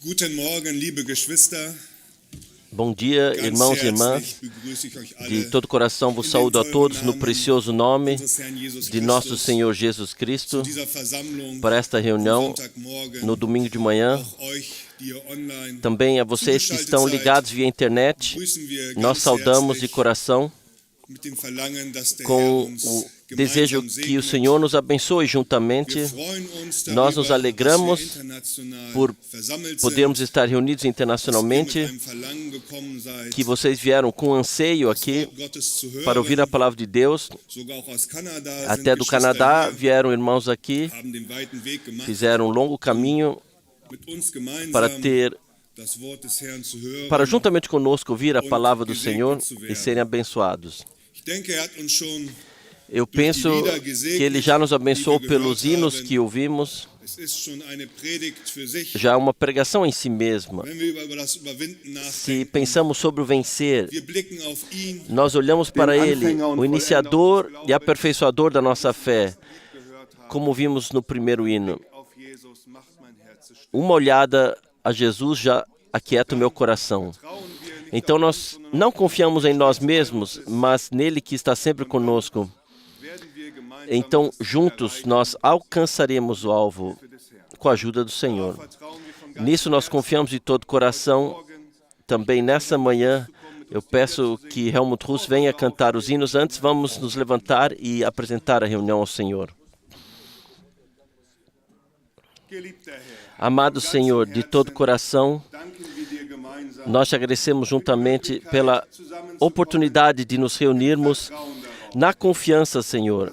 Guten Morgen, liebe Geschwister. Bom dia, irmãos e irmãs. De todo coração vos saúdo a todos no precioso nome de nosso Senhor Jesus Cristo para esta reunião no domingo de manhã. Também a vocês que estão ligados via internet, nós saudamos de coração com o desejo que o Senhor nos abençoe juntamente. Nós nos alegramos por podermos estar reunidos internacionalmente, que vocês vieram com anseio aqui para ouvir a palavra de Deus. Até do Canadá vieram irmãos aqui, fizeram um longo caminho para juntamente conosco ouvir a palavra do Senhor e serem abençoados. Eu penso que Ele já nos abençoou pelos hinos que ouvimos. Já é uma pregação em si mesma. Se pensamos sobre o vencer, nós olhamos para Ele, o iniciador e aperfeiçoador da nossa fé, como vimos no primeiro hino. Uma olhada a Jesus já aquieta o meu coração. Então nós não confiamos em nós mesmos, mas nele que está sempre conosco. Então, juntos, nós alcançaremos o alvo com a ajuda do Senhor. Nisso nós confiamos de todo o coração. Também nessa manhã, eu peço que Helmut Russ venha cantar os hinos. Antes, vamos nos levantar e apresentar a reunião ao Senhor. Amado Senhor, de todo o coração, nós te agradecemos juntamente pela oportunidade de nos reunirmos na confiança, Senhor,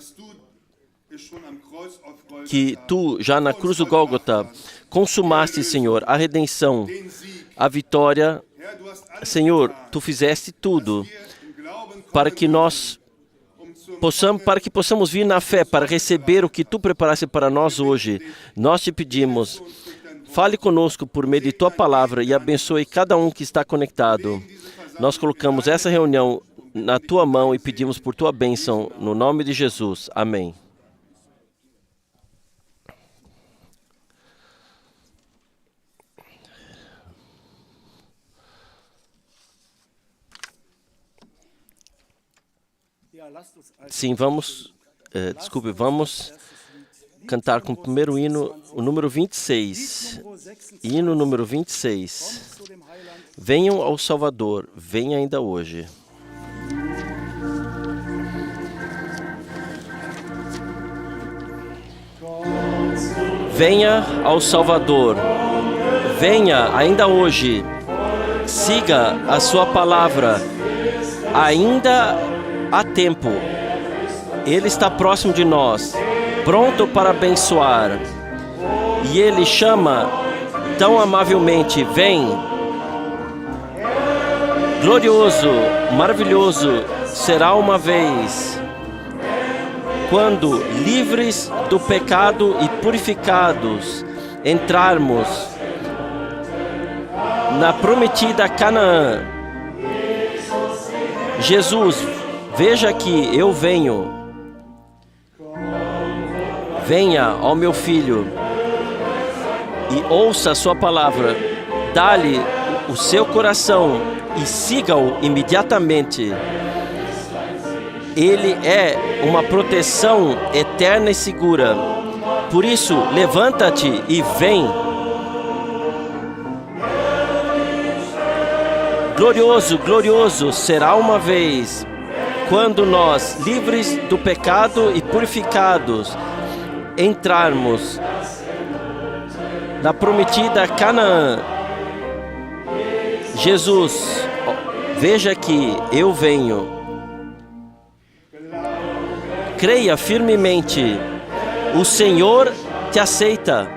que Tu, já na cruz do Gólgota, consumaste, Senhor, a redenção, a vitória. Senhor, Tu fizeste tudo para que possamos vir na fé, para receber o que Tu preparaste para nós hoje. Nós te pedimos, fale conosco por meio de Tua palavra e abençoe cada um que está conectado. Nós colocamos essa reunião na Tua mão e pedimos por Tua bênção, no nome de Jesus. Amém. Sim, vamos cantar com o primeiro hino, o número 26. Hino número 26. Venham ao Salvador, venha ainda hoje. Venha ao Salvador, venha ainda hoje, siga a sua palavra, ainda há tempo, Ele está próximo de nós, pronto para abençoar, e Ele chama tão amavelmente, vem. Glorioso, maravilhoso será uma vez, quando, livres do pecado e purificados, entrarmos na prometida Canaã. Jesus, veja que eu venho. Venha ao meu filho e ouça a sua palavra. Dá-lhe o seu coração e siga-o imediatamente. Ele é uma proteção eterna e segura. Por isso, levanta-te e vem. Glorioso, glorioso será uma vez, quando nós, livres do pecado e purificados, entrarmos na prometida Canaã. Jesus, veja que eu venho. Creia firmemente. O Senhor te aceita.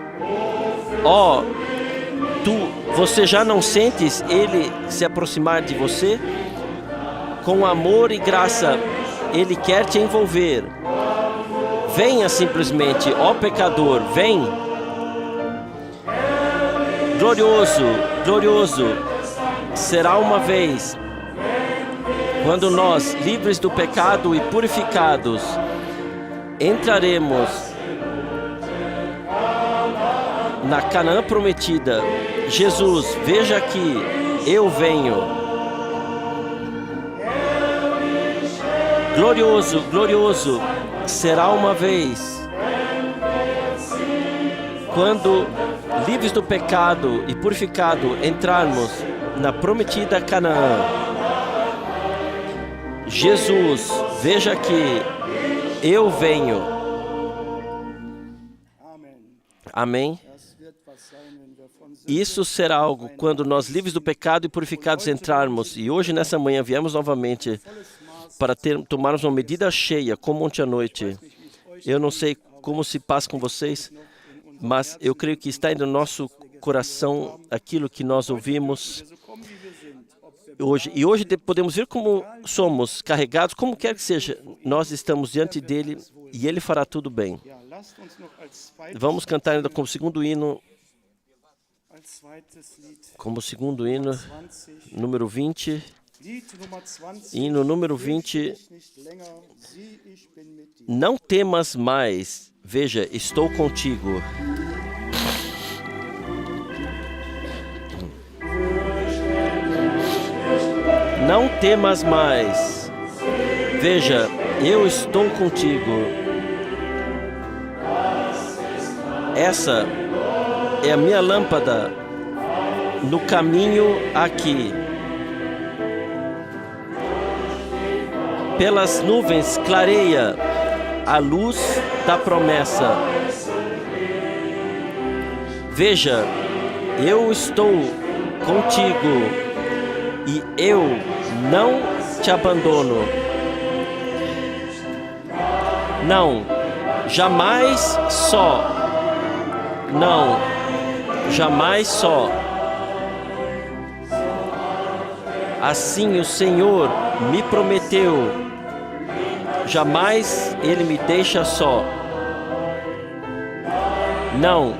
Você já não sentes Ele se aproximar de você? Com amor e graça, Ele quer te envolver. Venha simplesmente, ó pecador, vem. Glorioso, glorioso será uma vez quando nós, livres do pecado e purificados, entraremos na Canaã prometida. Jesus, veja aqui, eu venho. Glorioso, glorioso será uma vez quando, livres do pecado e purificado, entrarmos na prometida Canaã. Jesus, veja aqui, eu venho. Amém? Isso será algo quando nós, livres do pecado e purificados, entrarmos. E hoje, nessa manhã, viemos novamente para tomarmos uma medida cheia, como ontem à noite. Eu não sei como se passa com vocês, mas eu creio que está no nosso coração aquilo que nós ouvimos hoje. E hoje podemos ver como somos carregados, como quer que seja. Nós estamos diante dele e ele fará tudo bem. Vamos cantar ainda como segundo hino, número 20. Hino número 20. Não temas mais, veja, estou contigo. Não temas mais, veja, eu estou contigo. Essa é a minha lâmpada no caminho aqui. Pelas nuvens clareia a luz da promessa. Veja, eu estou contigo e eu não te abandono. Não, jamais só. Não, jamais só. Assim o Senhor me prometeu. Jamais Ele me deixa só. Não,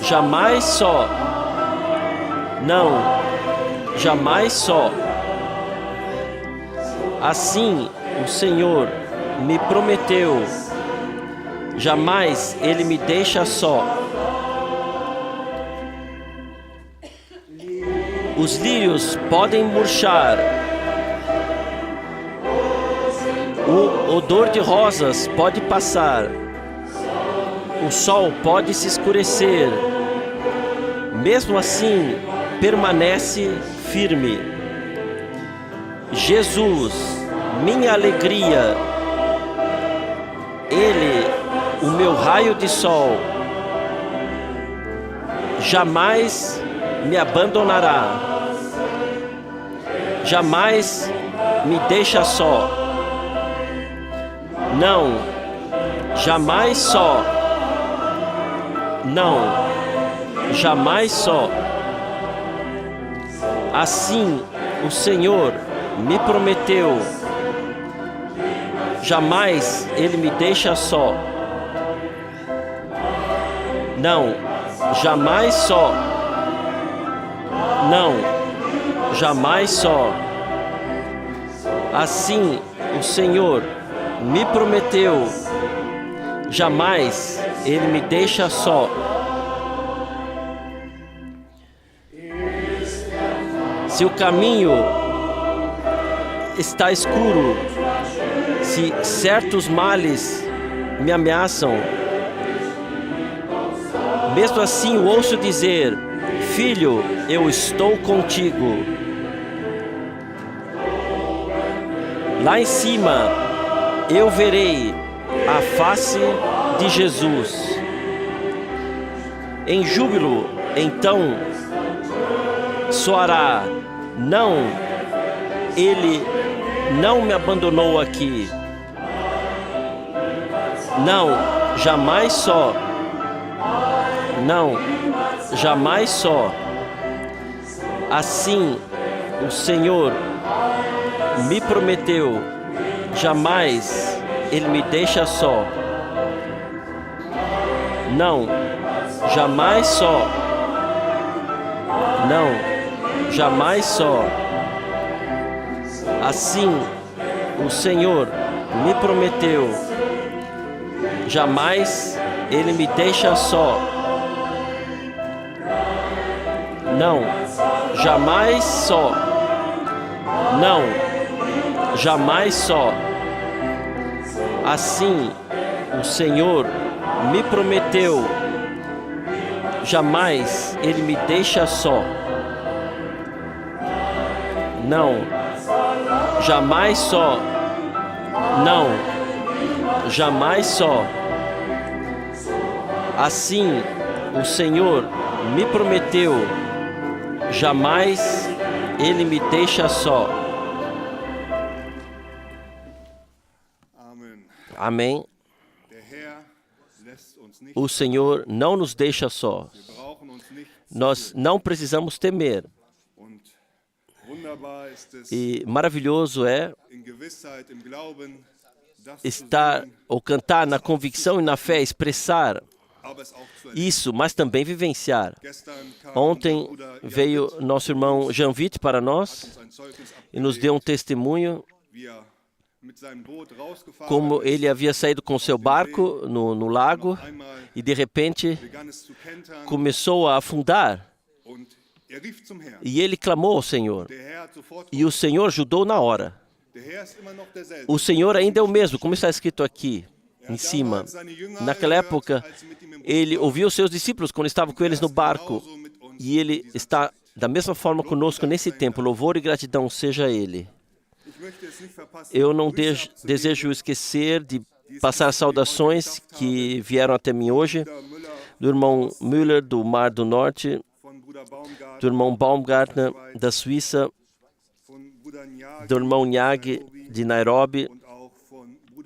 jamais só. Não, jamais só. Assim o Senhor me prometeu. Jamais Ele me deixa só. Os lírios podem murchar. O odor de rosas pode passar. O sol pode se escurecer. Mesmo assim, permanece firme. Jesus, minha alegria. Ele, o meu raio de sol. Jamais me abandonará. Jamais me deixa só. Não, jamais só. Não, jamais só. Assim o Senhor me prometeu. Jamais Ele me deixa só. Não, jamais só. Não, jamais só. Assim o Senhor me prometeu. Jamais Ele me deixa só. Se o caminho está escuro, se certos males me ameaçam, mesmo assim eu ouço dizer: Filho, eu estou contigo. Lá em cima eu verei a face de Jesus. Em júbilo, então, soará: não, Ele não me abandonou aqui. Não, jamais só. Não, jamais só. Assim, o Senhor me prometeu, jamais Ele me deixa só. Não, jamais só. Não, jamais só. Assim, o Senhor me prometeu, jamais Ele me deixa só. Não, jamais só. Não, jamais só. Assim, o Senhor me prometeu, jamais Ele me deixa só. Não, jamais só. Não, jamais só. Assim, o Senhor me prometeu, jamais Ele me deixa só. Amém. O Senhor não nos deixa só. Nós não precisamos temer. E maravilhoso é estar ou cantar na convicção e na fé, expressar isso, mas também vivenciar. Ontem veio nosso irmão Jean Witt para nós e nos deu um testemunho como ele havia saído com seu barco no lago e de repente começou a afundar. E ele clamou ao Senhor. E o Senhor ajudou na hora. O Senhor ainda é o mesmo, como está escrito aqui em cima. Naquela época, ele ouviu os seus discípulos quando estavam com eles no barco. E ele está da mesma forma conosco nesse tempo. Louvor e gratidão seja a Ele. Eu não desejo esquecer de passar saudações que vieram até mim hoje, do irmão Müller, do Mar do Norte, do irmão Baumgartner, da Suíça, do irmão Nyag, de Nairobi,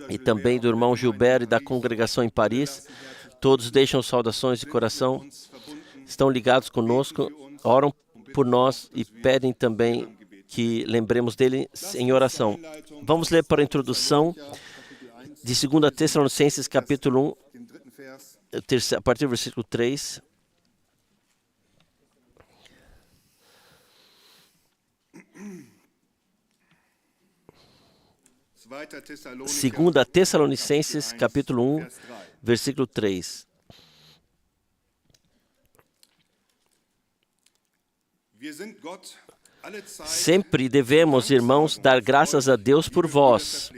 e também do irmão Gilberto, da congregação em Paris. Todos deixam saudações de coração, estão ligados conosco, oram por nós e pedem também que lembremos dele em oração. Vamos ler para a introdução de 2 Tessalonicenses, capítulo 1, a partir do versículo 3. 2 Tessalonicenses, capítulo 1, versículo 3. Sempre devemos, irmãos, dar graças a Deus por vós,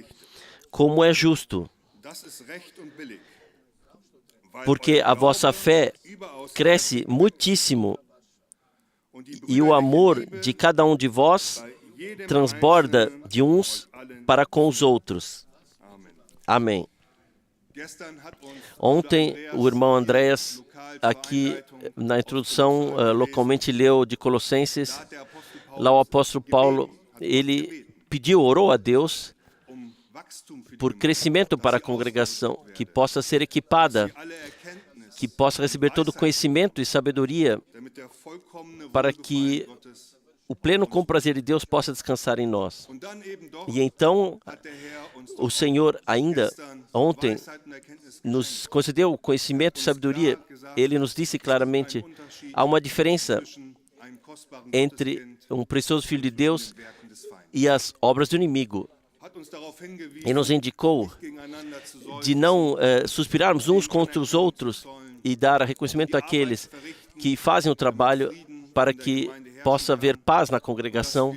como é justo, porque a vossa fé cresce muitíssimo e o amor de cada um de vós transborda de uns para com os outros. Amém. Ontem, o irmão Andréas, aqui na introdução, localmente leu de Colossenses. Lá o apóstolo Paulo, ele orou a Deus por crescimento para a congregação, que possa ser equipada, que possa receber todo o conhecimento e sabedoria, para que o pleno prazer de Deus possa descansar em nós. E então, o Senhor ainda, ontem, nos concedeu conhecimento e sabedoria. Ele nos disse claramente, há uma diferença entre um precioso Filho de Deus e as obras do inimigo. E nos indicou de não suspirarmos uns contra os outros e dar reconhecimento àqueles que fazem o trabalho para que possa haver paz na congregação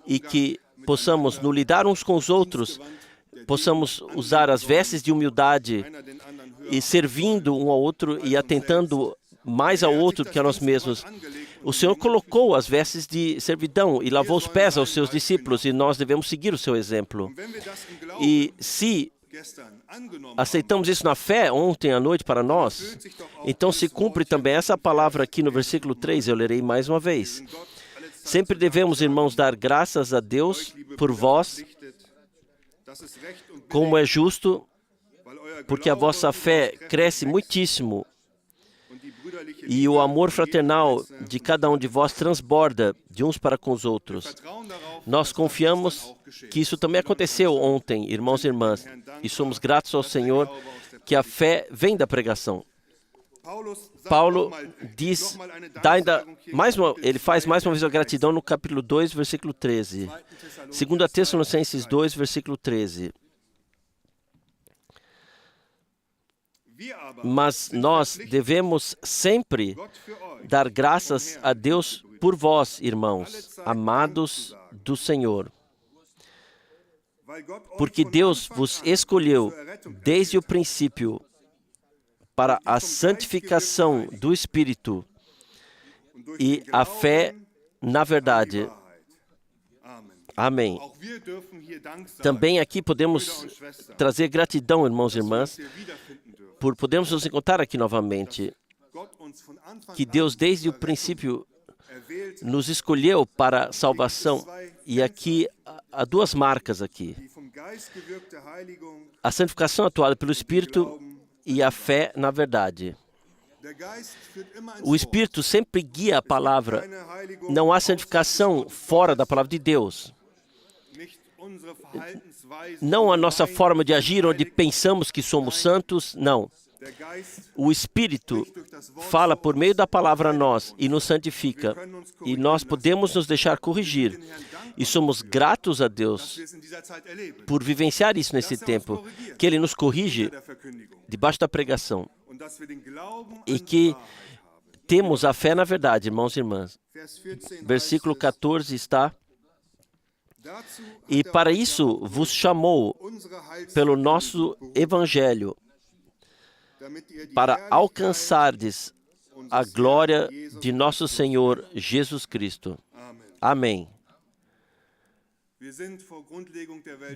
e que possamos, no lidar uns com os outros, possamos usar as vestes de humildade e servindo um ao outro e atentando mais ao outro do que a nós mesmos. O Senhor colocou as vestes de servidão e lavou os pés aos seus discípulos e nós devemos seguir o seu exemplo. E se aceitamos isso na fé ontem à noite para nós, então se cumpre também essa palavra aqui no versículo 3, eu lerei mais uma vez. Sempre devemos, irmãos, dar graças a Deus por vós, como é justo, porque a vossa fé cresce muitíssimo e o amor fraternal de cada um de vós transborda de uns para com os outros. Nós confiamos que isso também aconteceu ontem, irmãos e irmãs, e somos gratos ao Senhor que a fé vem da pregação. Paulo diz, ele faz mais uma vez a gratidão no capítulo 2, versículo 13. 2 Tessalonicenses 2, versículo 13. Mas nós devemos sempre dar graças a Deus por vós, irmãos, amados do Senhor. Porque Deus vos escolheu desde o princípio para a santificação do Espírito e a fé na verdade. Amém. Também aqui podemos trazer gratidão, irmãos e irmãs, por podermos nos encontrar aqui novamente. Que Deus, desde o princípio, nos escolheu para a salvação. E aqui há duas marcas aqui. A santificação atuada pelo Espírito e a fé na verdade. O Espírito sempre guia a palavra. Não há santificação fora da palavra de Deus. Não a nossa forma de agir, onde pensamos que somos santos, não. O Espírito fala por meio da palavra a nós e nos santifica. E nós podemos nos deixar corrigir. E somos gratos a Deus por vivenciar isso nesse tempo, que Ele nos corrige debaixo da pregação. E que temos a fé na verdade, irmãos e irmãs. Versículo 14 está... E para isso vos chamou pelo nosso Evangelho, para alcançardes a glória de nosso Senhor Jesus Cristo. Amém.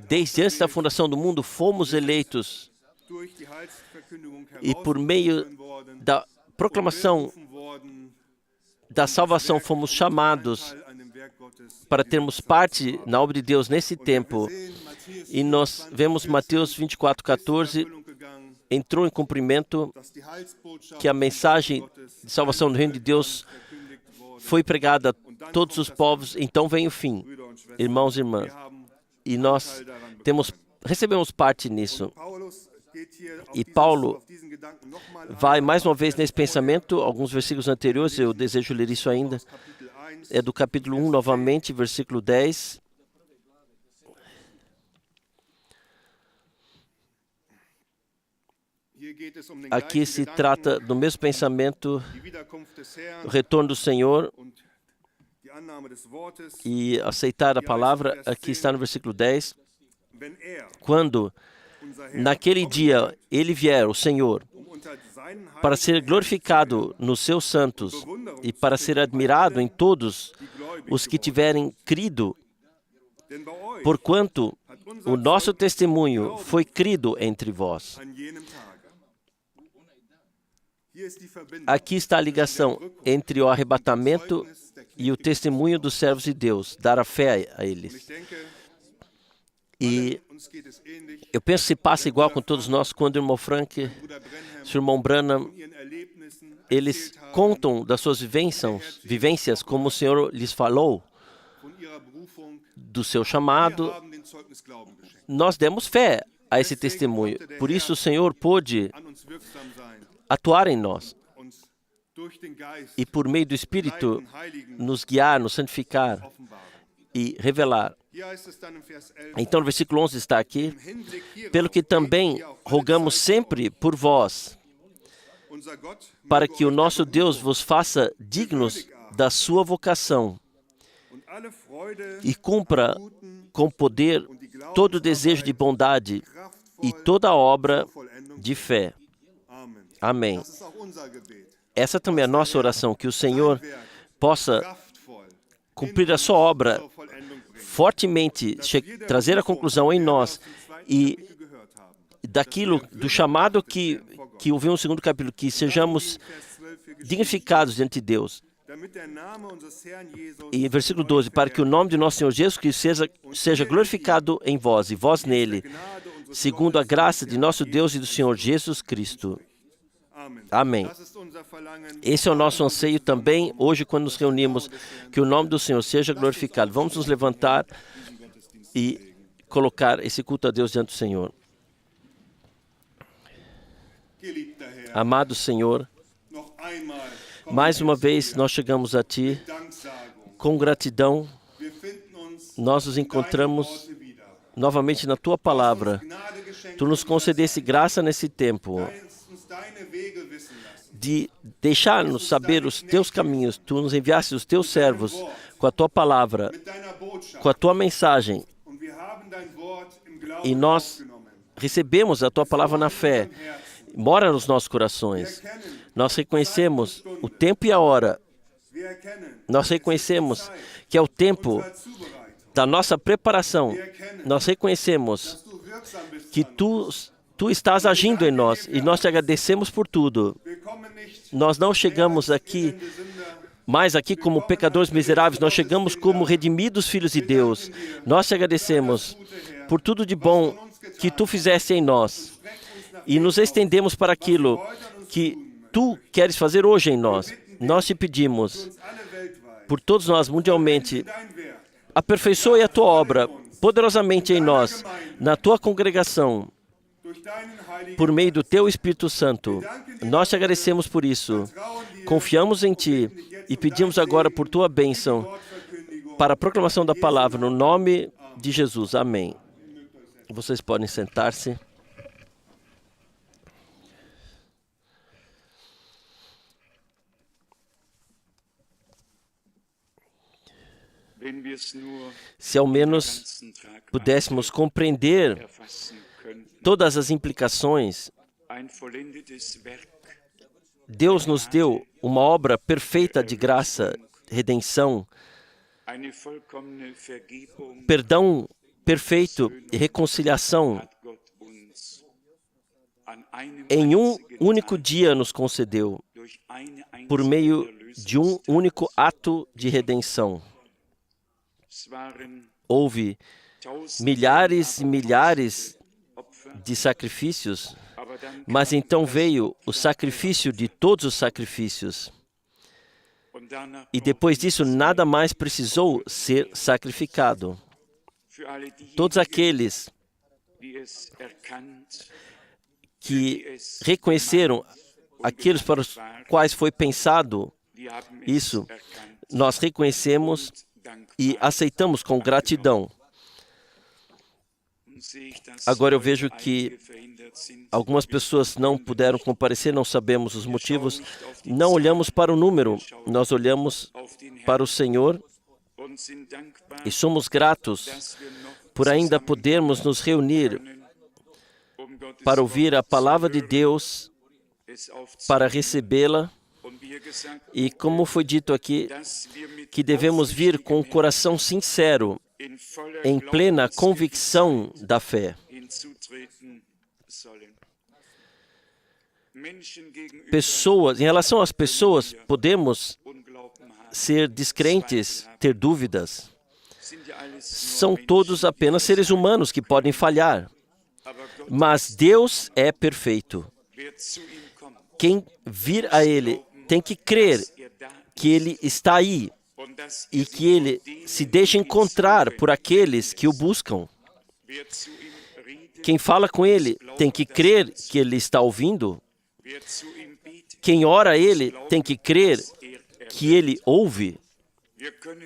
Desde antes da fundação do mundo, fomos eleitos e por meio da proclamação da salvação fomos chamados para termos parte na obra de Deus nesse tempo. E nós vemos Mateus 24:14, entrou em cumprimento que a mensagem de salvação do reino de Deus foi pregada a todos os povos, então vem o fim, irmãos e irmãs. E nós recebemos parte nisso. E Paulo vai mais uma vez nesse pensamento, alguns versículos anteriores, eu desejo ler isso ainda. É do capítulo 1 novamente, versículo 10. Aqui se trata do mesmo pensamento, o retorno do Senhor e aceitar a palavra. Aqui está no versículo 10. Quando naquele dia Ele vier, o Senhor, para ser glorificado nos seus santos e para ser admirado em todos os que tiverem crido, porquanto o nosso testemunho foi crido entre vós. Aqui está a ligação entre o arrebatamento e o testemunho dos servos de Deus, dar a fé a eles. E eu penso que se passa igual com todos nós, quando o irmão Frank, o irmão Branham, eles contam das suas vivências, como o Senhor lhes falou, do seu chamado. Nós demos fé a esse testemunho. Por isso o Senhor pôde atuar em nós e, por meio do Espírito, nos guiar, nos santificar e revelar. Então, no versículo 11 está aqui, pelo que também rogamos sempre por vós, para que o nosso Deus vos faça dignos da sua vocação e cumpra com poder todo o desejo de bondade e toda a obra de fé. Amém. Essa também é a nossa oração, que o Senhor possa cumprir a sua obra fortemente, trazer a conclusão em nós e daquilo, do chamado que ouvimos no segundo capítulo, que sejamos dignificados diante de Deus. E versículo 12, para que o nome de nosso Senhor Jesus Cristo seja glorificado em vós e vós nele, segundo a graça de nosso Deus e do Senhor Jesus Cristo. Amém. Esse é o nosso anseio também hoje quando nos reunimos, que o nome do Senhor seja glorificado. Vamos nos levantar e colocar esse culto a Deus diante do Senhor. Amado Senhor, mais uma vez nós chegamos a Ti com gratidão. Nós nos encontramos novamente na Tua Palavra. Tu nos concedesse graça nesse tempo de deixar-nos saber os Teus caminhos. Tu nos enviaste os Teus servos com a Tua Palavra, com a Tua mensagem. E nós recebemos a Tua Palavra na fé. Mora nos nossos corações. Nós reconhecemos o tempo e a hora. Nós reconhecemos que é o tempo da nossa preparação. Nós reconhecemos que Tu estás agindo em nós e nós te agradecemos por tudo. Nós não chegamos aqui mais aqui como pecadores miseráveis, nós chegamos como redimidos filhos de Deus. Nós te agradecemos por tudo de bom que Tu fizeste em nós e nos estendemos para aquilo que Tu queres fazer hoje em nós. Nós te pedimos, por todos nós mundialmente, aperfeiçoe a Tua obra poderosamente em nós, na Tua congregação, por meio do Teu Espírito Santo. Nós te agradecemos por isso. Confiamos em Ti e pedimos agora por Tua bênção para a proclamação da palavra, no nome de Jesus. Amém. Vocês podem sentar-se. Se ao menos pudéssemos compreender todas as implicações, Deus nos deu uma obra perfeita de graça, redenção, perdão perfeito e reconciliação. Em um único dia nos concedeu, por meio de um único ato de redenção. Houve milhares e milhares de sacrifícios, mas então veio o sacrifício de todos os sacrifícios. E depois disso, nada mais precisou ser sacrificado. Todos aqueles que reconheceram aqueles para os quais foi pensado isso, nós reconhecemos e aceitamos com gratidão. Agora eu vejo que algumas pessoas não puderam comparecer, não sabemos os motivos. Não olhamos para o número, nós olhamos para o Senhor e somos gratos por ainda podermos nos reunir para ouvir a palavra de Deus, para recebê-la. E como foi dito aqui, que devemos vir com o coração sincero, em plena convicção da fé. Pessoas, em relação às pessoas, podemos ser descrentes, ter dúvidas. São todos apenas seres humanos que podem falhar. Mas Deus é perfeito. Quem vir a Ele tem que crer que Ele está aí e que Ele se deixa encontrar por aqueles que o buscam. Quem fala com Ele tem que crer que Ele está ouvindo. Quem ora a Ele tem que crer que Ele ouve.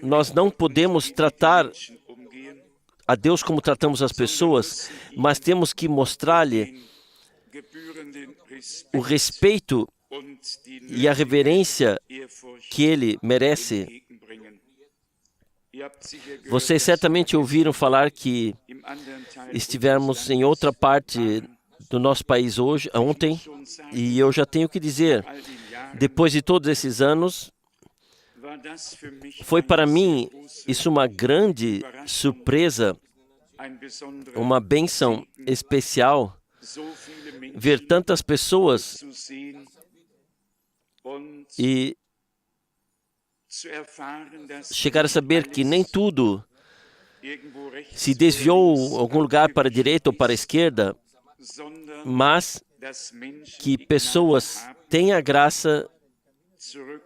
Nós não podemos tratar a Deus como tratamos as pessoas, mas temos que mostrar-lhe o respeito e a reverência que Ele merece. Vocês certamente ouviram falar que estivemos em outra parte do nosso país ontem, e eu já tenho que dizer, depois de todos esses anos, foi para mim isso uma grande surpresa, uma bênção especial, ver tantas pessoas e chegar a saber que nem tudo se desviou algum lugar para a direita ou para a esquerda, mas que pessoas têm a graça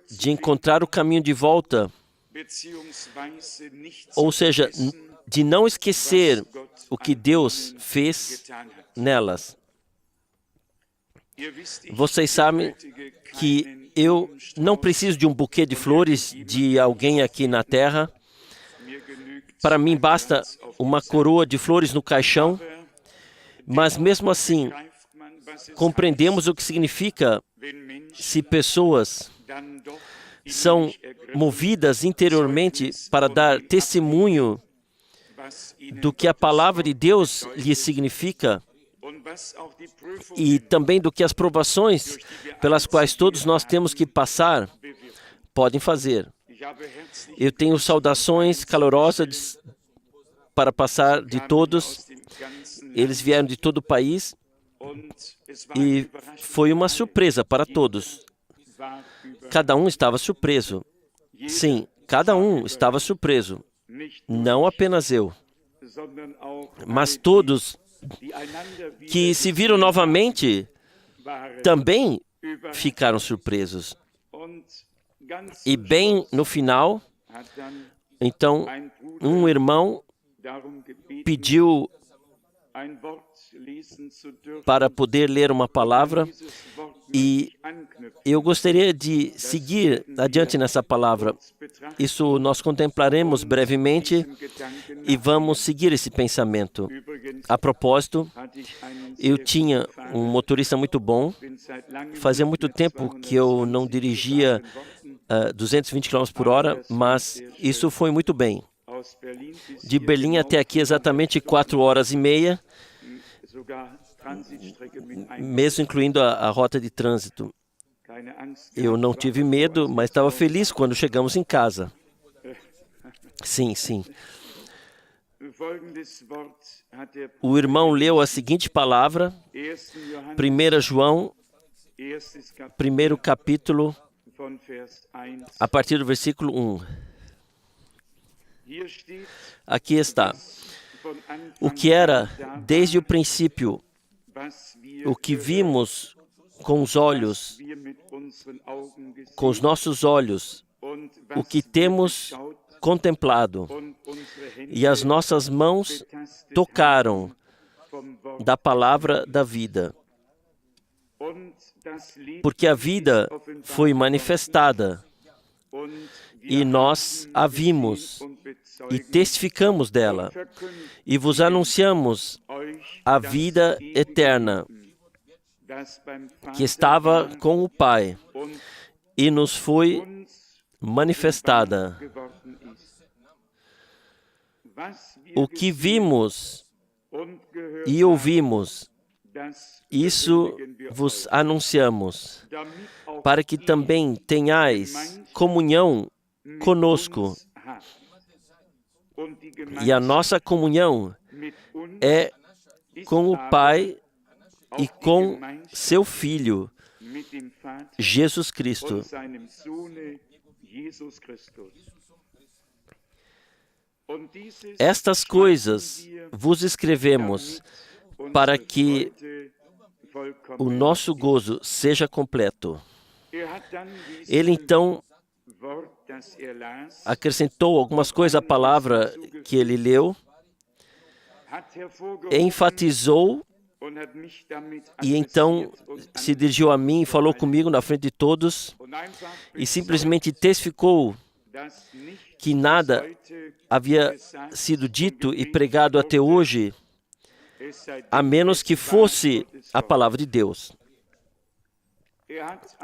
de encontrar o caminho de volta, ou seja, de não esquecer o que Deus fez nelas. Vocês sabem que eu não preciso de um buquê de flores de alguém aqui na terra. Para mim basta uma coroa de flores no caixão, mas mesmo assim compreendemos o que significa se pessoas são movidas interiormente para dar testemunho do que a palavra de Deus lhes significa e também do que as provações pelas quais todos nós temos que passar podem fazer. Eu tenho saudações calorosas para passar de todos. Eles vieram de todo o país e foi uma surpresa para todos. Cada um estava surpreso. Sim, cada um estava surpreso. Não apenas eu, mas todos que se viram novamente também ficaram surpresos. E bem no final, então, um irmão pediu para poder ler uma palavra e eu gostaria de seguir adiante nessa palavra. Isso nós contemplaremos brevemente e vamos seguir esse pensamento. A propósito, eu tinha um motorista muito bom. Fazia muito tempo que eu não dirigia 220 km por hora, mas isso foi muito bem. De Berlim até aqui exatamente 4 horas e meia, mesmo incluindo a rota de trânsito. Eu não tive medo, mas estava feliz quando chegamos em casa. Sim, sim. O irmão leu a seguinte palavra, 1 João, primeiro capítulo, a partir do versículo 1. Aqui está. O que era desde o princípio, o que vimos com os olhos, com os nossos olhos, o que temos contemplado, e as nossas mãos tocaram da palavra da vida. Porque a vida foi manifestada, e nós a vimos, e testificamos dela, e vos anunciamos a vida eterna, que estava com o Pai, e nos foi manifestada. O que vimos e ouvimos, isso vos anunciamos, para que também tenhais comunhão conosco. E a nossa comunhão é com o Pai e com seu Filho, Jesus Cristo. Estas coisas vos escrevemos para que o nosso gozo seja completo. Ele então acrescentou algumas coisas à palavra que ele leu, enfatizou e então se dirigiu a mim e falou comigo na frente de todos e simplesmente testificou que nada havia sido dito e pregado até hoje, a menos que fosse a palavra de Deus.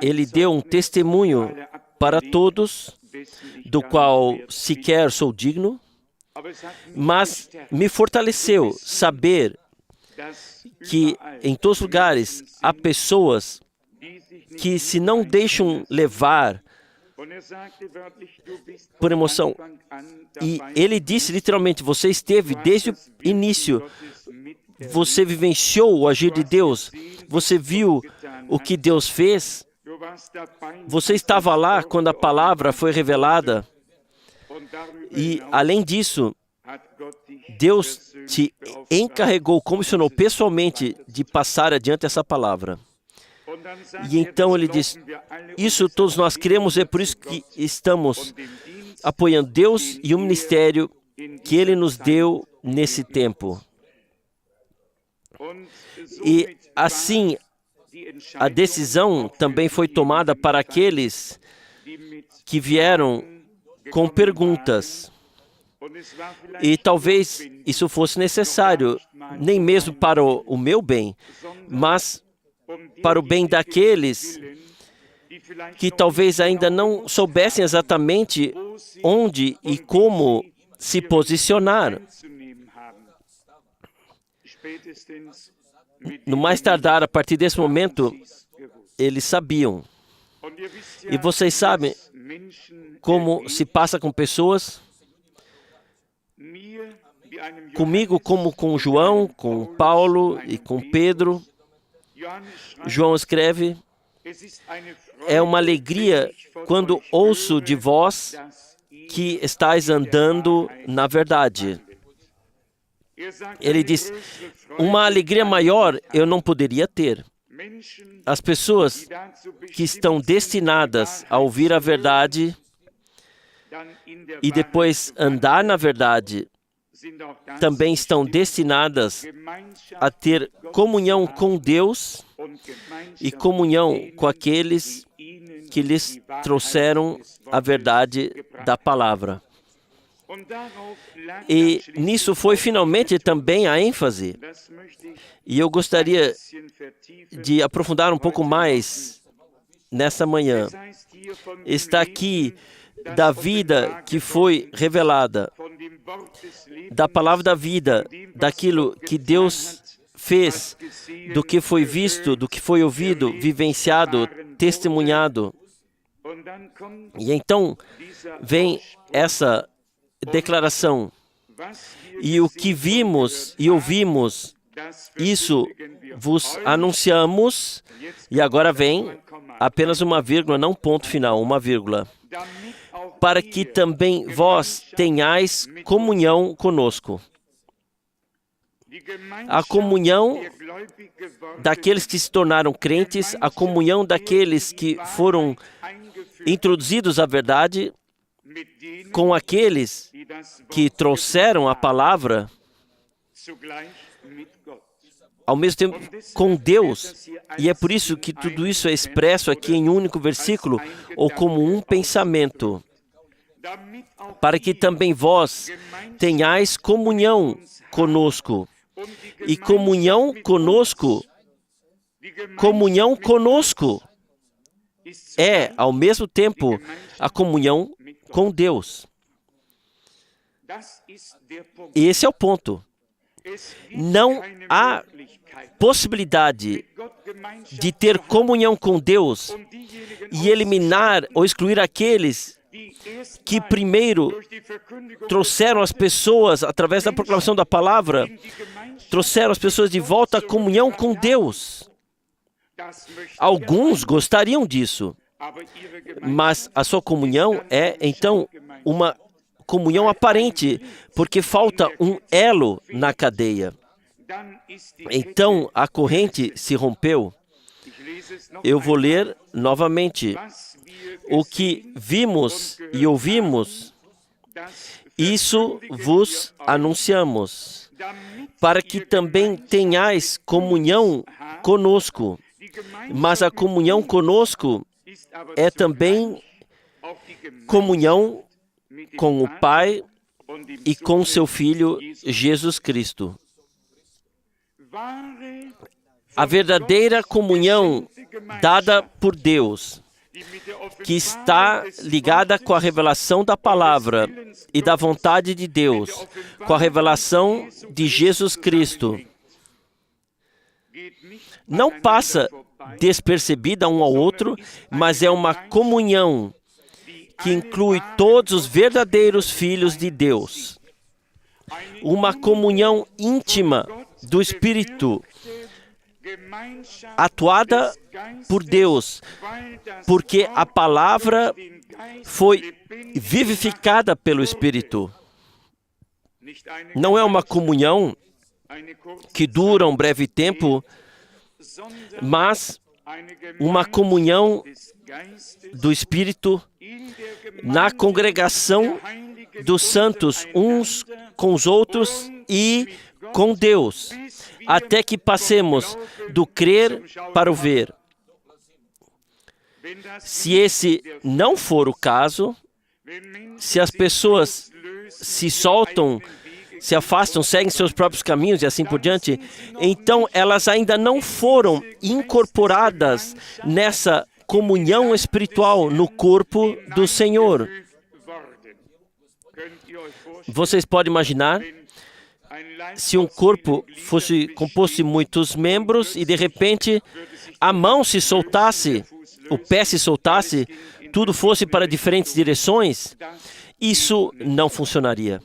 Ele deu um testemunho para todos, do qual sequer sou digno, mas me fortaleceu saber que em todos os lugares há pessoas que se não deixam levar por emoção. E ele disse literalmente, você esteve desde o início, você vivenciou o agir de Deus, você viu o que Deus fez, você estava lá quando a palavra foi revelada. E, além disso, Deus te encarregou, comissionou pessoalmente de passar adiante essa palavra. E então ele diz, isso todos nós cremos, é por isso que estamos apoiando Deus e o ministério que Ele nos deu nesse tempo. E assim, a decisão também foi tomada para aqueles que vieram com perguntas. E talvez isso fosse necessário, nem mesmo para o meu bem, mas para o bem daqueles que talvez ainda não soubessem exatamente onde e como se posicionar. No mais tardar, a partir desse momento, eles sabiam. E vocês sabem como se passa com pessoas, comigo como com João, com Paulo e com Pedro. João escreve, é uma alegria quando ouço de vós que estáis andando na verdade. Ele diz, uma alegria maior eu não poderia ter. As pessoas que estão destinadas a ouvir a verdade e depois andar na verdade, também estão destinadas a ter comunhão com Deus e comunhão com aqueles que lhes trouxeram a verdade da palavra. E nisso foi finalmente também a ênfase. E eu gostaria de aprofundar um pouco mais nessa manhã. Está aqui da vida que foi revelada, da palavra da vida, daquilo que Deus fez, do que foi visto, do que foi ouvido, vivenciado, testemunhado. E então vem essa declaração. E o que vimos e ouvimos, isso vos anunciamos. E agora vem apenas uma vírgula, não ponto final, uma vírgula. Para que também vós tenhais comunhão conosco. A comunhão daqueles que se tornaram crentes, a comunhão daqueles que foram introduzidos à verdade, com aqueles que trouxeram a palavra, ao mesmo tempo com Deus. E é por isso que tudo isso é expresso aqui em um único versículo, ou como um pensamento. Para que também vós tenhais comunhão conosco. E comunhão conosco é, ao mesmo tempo, a comunhão com Deus. E esse é o ponto. Não há possibilidade de ter comunhão com Deus e eliminar ou excluir aqueles que primeiro trouxeram as pessoas, através da proclamação da palavra, trouxeram as pessoas de volta à comunhão com Deus. Alguns gostariam disso, mas a sua comunhão é, então, uma comunhão aparente, porque falta um elo na cadeia. Então, a corrente se rompeu. Eu vou ler novamente. O que vimos e ouvimos, isso vos anunciamos, para que também tenhais comunhão conosco. Mas a comunhão conosco é também comunhão com o Pai e com seu Filho Jesus Cristo. A verdadeira comunhão dada por Deus, que está ligada com a revelação da palavra e da vontade de Deus, com a revelação de Jesus Cristo, não passa despercebida um ao outro, mas é uma comunhão que inclui todos os verdadeiros filhos de Deus. Uma comunhão íntima do Espírito, atuada por Deus, porque a palavra foi vivificada pelo Espírito. não é uma comunhão que dura um breve tempo, mas uma comunhão do Espírito na congregação dos santos, uns com os outros e com Deus, até que passemos do crer para o ver. Se esse não for o caso, se as pessoas se soltam, se afastam, seguem seus próprios caminhos e assim por diante, então elas ainda não foram incorporadas nessa comunhão espiritual no corpo do Senhor. Vocês podem imaginar se um corpo fosse composto de muitos membros e de repente a mão se soltasse, o pé se soltasse, tudo fosse para diferentes direções, isso não funcionaria.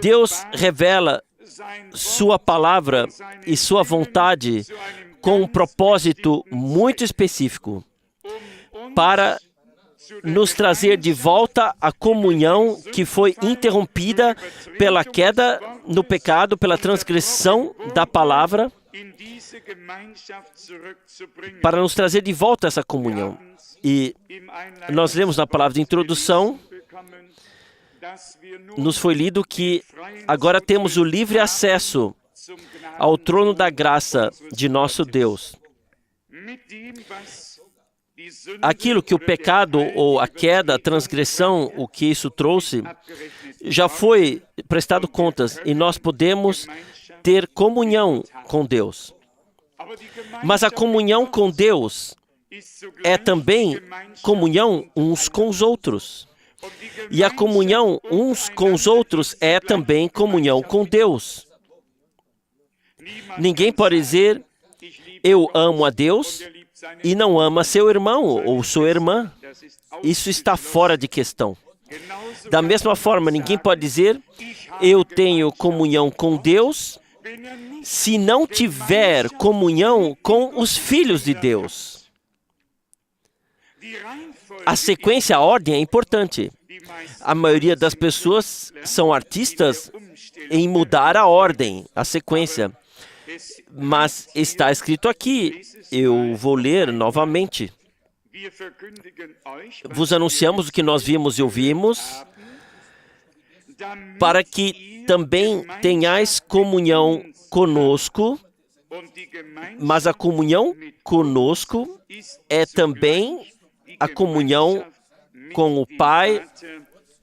Deus revela sua palavra e sua vontade com um propósito muito específico para nos trazer de volta à comunhão que foi interrompida pela queda no pecado, pela transgressão da palavra, para nos trazer de volta a essa comunhão. E nós lemos na palavra de introdução, nos foi lido que agora temos o livre acesso ao trono da graça de nosso Deus. Aquilo que o pecado ou a queda, a transgressão, o que isso trouxe, já foi prestado contas e nós podemos ter comunhão com Deus. Mas a comunhão com Deus é também comunhão uns com os outros. E a comunhão uns com os outros é também comunhão com Deus. Ninguém pode dizer, eu amo a Deus e não ama seu irmão ou sua irmã. Isso está fora de questão. Da mesma forma, ninguém pode dizer, eu tenho comunhão com Deus, se não tiver comunhão com os filhos de Deus. A sequência, a ordem é importante. A maioria das pessoas são artistas em mudar a ordem, a sequência. Mas está escrito aqui, eu vou ler novamente. Vos anunciamos o que nós vimos e ouvimos, para que também tenhais comunhão conosco, mas a comunhão conosco é também a comunhão com o Pai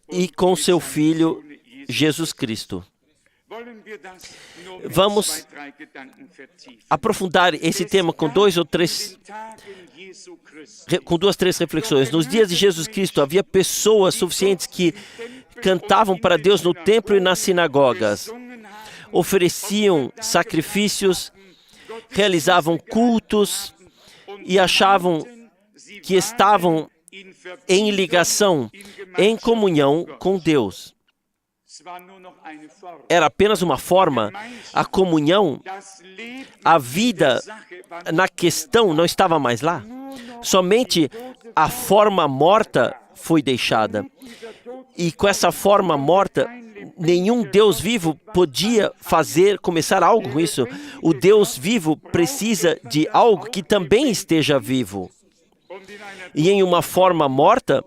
e com seu Filho Jesus Cristo. Vamos aprofundar esse tema com duas, três reflexões. Nos dias de Jesus Cristo, havia pessoas suficientes que cantavam para Deus no templo e nas sinagogas, ofereciam sacrifícios, realizavam cultos e achavam que estavam em ligação, em comunhão com Deus. Era apenas uma forma, a comunhão, a vida na questão não estava mais lá. Somente a forma morta foi deixada. E com essa forma morta, nenhum Deus vivo podia começar algo com isso. O Deus vivo precisa de algo que também esteja vivo. E em uma forma morta,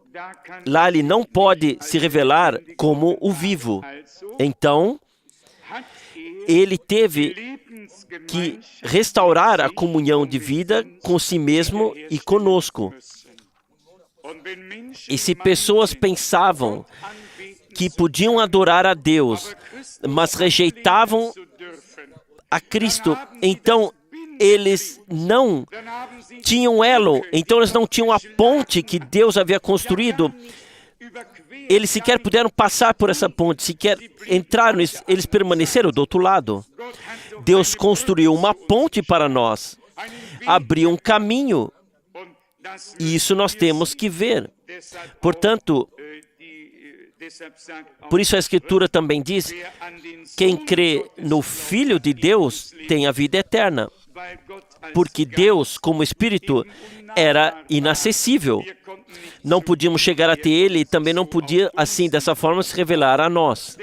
lá ele não pode se revelar como o vivo. Então, ele teve que restaurar a comunhão de vida com si mesmo e conosco. E se pessoas pensavam que podiam adorar a Deus, mas rejeitavam a Cristo, então eles não tinham elo, então eles não tinham a ponte que Deus havia construído. Eles sequer puderam passar por essa ponte, sequer entraram, eles permaneceram do outro lado. Deus construiu uma ponte para nós, abriu um caminho, e isso nós temos que ver. Portanto, por isso a Escritura também diz, quem crê no Filho de Deus tem a vida eterna. Porque Deus, como Espírito, era inacessível. Não podíamos chegar até Ele e também não podia, assim, dessa forma, se revelar a nós.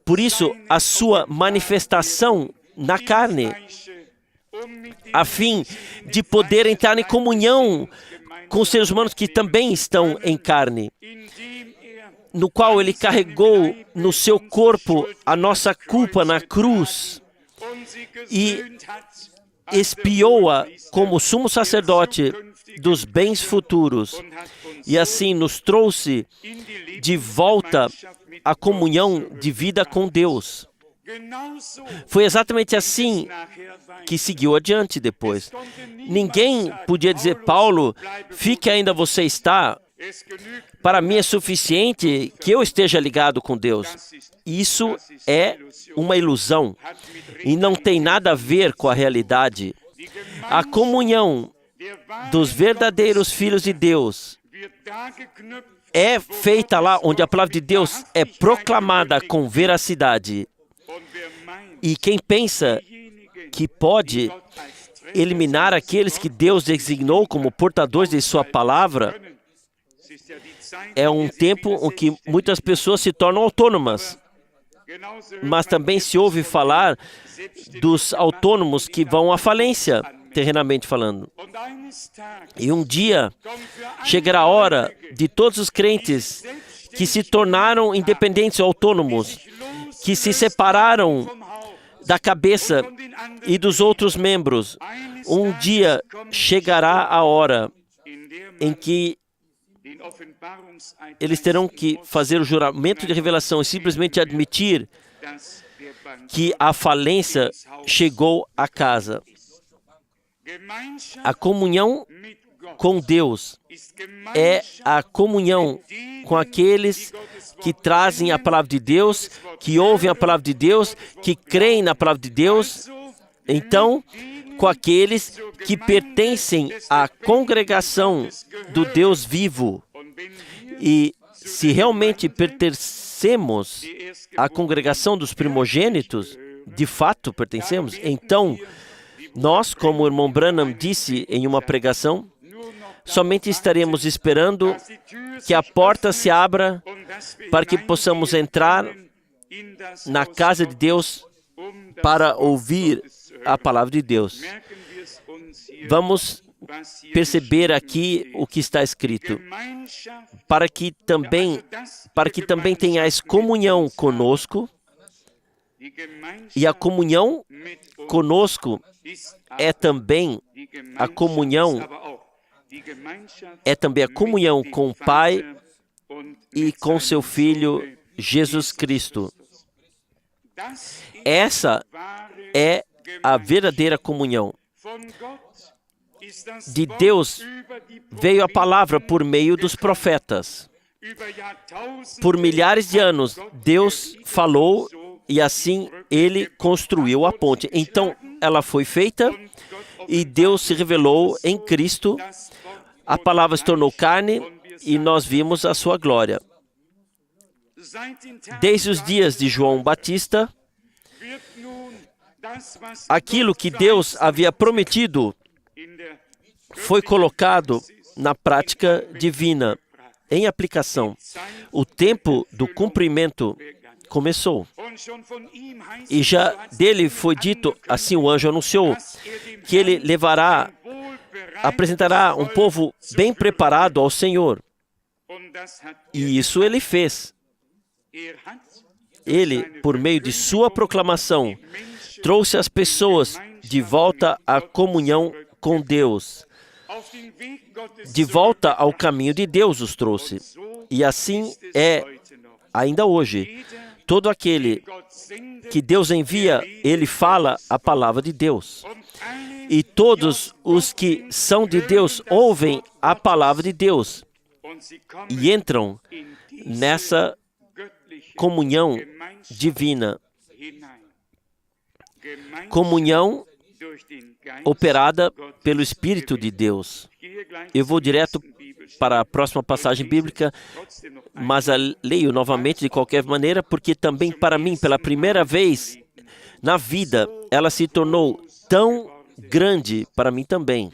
Por isso, a sua manifestação na carne, a fim de poder entrar em comunhão com os seres humanos que também estão em carne, no qual ele carregou no seu corpo a nossa culpa na cruz e expiou-a como sumo sacerdote dos bens futuros, e assim nos trouxe de volta à comunhão de vida com Deus. Foi exatamente assim que seguiu adiante depois. Ninguém podia dizer, Paulo, fique ainda você está, para mim é suficiente que eu esteja ligado com Deus. Isso é uma ilusão e não tem nada a ver com a realidade. A comunhão dos verdadeiros filhos de Deus é feita lá onde a palavra de Deus é proclamada com veracidade. E quem pensa que pode eliminar aqueles que Deus designou como portadores de sua palavra, é um tempo em que muitas pessoas se tornam autônomas. Mas também se ouve falar dos autônomos que vão à falência, terrenamente falando. E um dia chegará a hora de todos os crentes que se tornaram independentes ou autônomos, que se separaram da cabeça e dos outros membros. Um dia chegará a hora em que eles terão que fazer o juramento de revelação e simplesmente admitir que a falência chegou à casa. A comunhão com Deus é a comunhão com aqueles que trazem a palavra de Deus, que ouvem a palavra de Deus, que creem na palavra de Deus. Então, com aqueles que pertencem à congregação do Deus vivo. E se realmente pertencemos à congregação dos primogênitos, de fato pertencemos, então nós, como o irmão Branham disse em uma pregação, somente estaremos esperando que a porta se abra para que possamos entrar na casa de Deus para ouvir a palavra de Deus. Vamos perceber aqui o que está escrito. Para que também tenhais comunhão conosco, e a comunhão conosco é também a comunhão com o Pai e com seu Filho Jesus Cristo. Essa é a verdadeira comunhão. De Deus veio a palavra por meio dos profetas. Por milhares de anos, Deus falou e assim Ele construiu a ponte. Então, ela foi feita e Deus se revelou em Cristo. A palavra se tornou carne e nós vimos a sua glória. Desde os dias de João Batista, aquilo que Deus havia prometido foi colocado na prática divina, em aplicação. O tempo do cumprimento começou. E já dele foi dito, assim o anjo anunciou, que ele apresentará um povo bem preparado ao Senhor. E isso ele fez. Ele, por meio de sua proclamação, trouxe as pessoas de volta à comunhão com Deus. De volta ao caminho de Deus os trouxe. E assim é ainda hoje. Todo aquele que Deus envia, ele fala a palavra de Deus. E todos os que são de Deus ouvem a palavra de Deus e entram nessa comunhão divina. Comunhão operada pelo Espírito de Deus. Eu vou direto para a próxima passagem bíblica, mas a leio novamente de qualquer maneira, porque também para mim, pela primeira vez na vida, ela se tornou tão grande para mim também.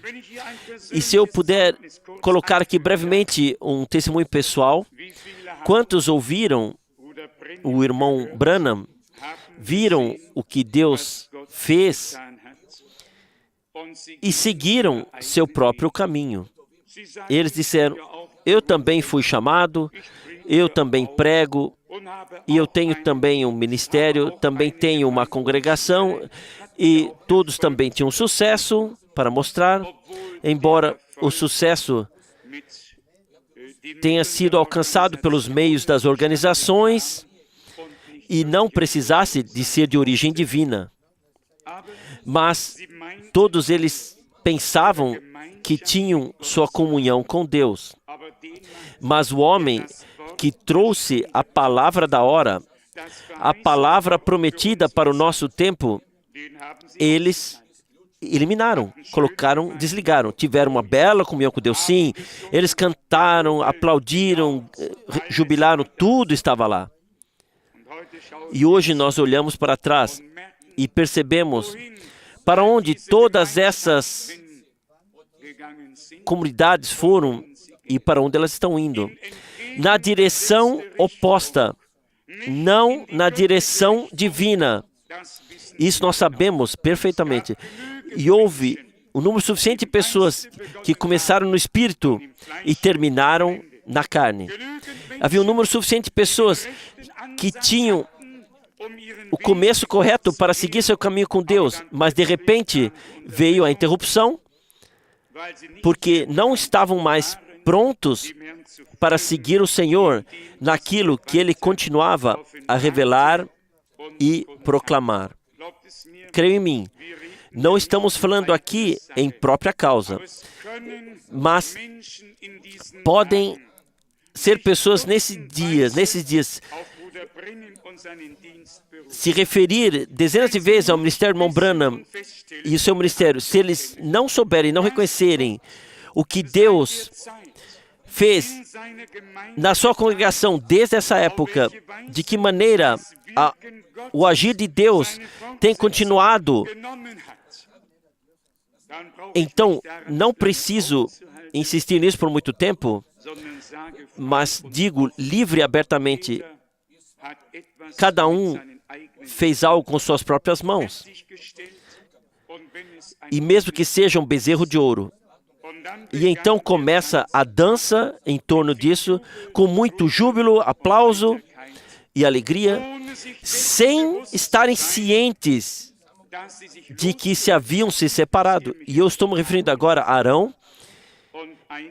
E se eu puder colocar aqui brevemente um testemunho pessoal, quantos ouviram o irmão Branham viram o que Deus fez e seguiram seu próprio caminho. Eles disseram: eu também fui chamado, eu também prego, e eu tenho também um ministério, também tenho uma congregação, e todos também tinham sucesso para mostrar, embora o sucesso tenha sido alcançado pelos meios das organizações e não precisasse de ser de origem divina. Mas todos eles pensavam que tinham sua comunhão com Deus. Mas o homem que trouxe a palavra da hora, a palavra prometida para o nosso tempo, eles eliminaram, colocaram, desligaram. Tiveram uma bela comunhão com Deus, sim. Eles cantaram, aplaudiram, jubilaram, tudo estava lá. E hoje nós olhamos para trás e percebemos para onde todas essas comunidades foram e para onde elas estão indo. Na direção oposta, não na direção divina. Isso nós sabemos perfeitamente. E houve um número suficiente de pessoas que começaram no espírito e terminaram na carne. Havia um número suficiente de pessoas que tinham o começo correto para seguir seu caminho com Deus, mas de repente veio a interrupção, porque não estavam mais prontos para seguir o Senhor naquilo que Ele continuava a revelar e proclamar. Creio em mim, não estamos falando aqui em própria causa, mas podem ser pessoas nesses dias, se referir dezenas de vezes ao ministério de irmão Branham e o seu ministério, se eles não souberem, não reconhecerem o que Deus fez na sua congregação desde essa época, de que maneira o agir de Deus tem continuado, então não preciso insistir nisso por muito tempo, mas digo livre e abertamente, cada um fez algo com suas próprias mãos, e mesmo que seja um bezerro de ouro. E então começa a dança em torno disso, com muito júbilo, aplauso e alegria, sem estarem cientes de que se haviam se separado. E eu estou me referindo agora a Arão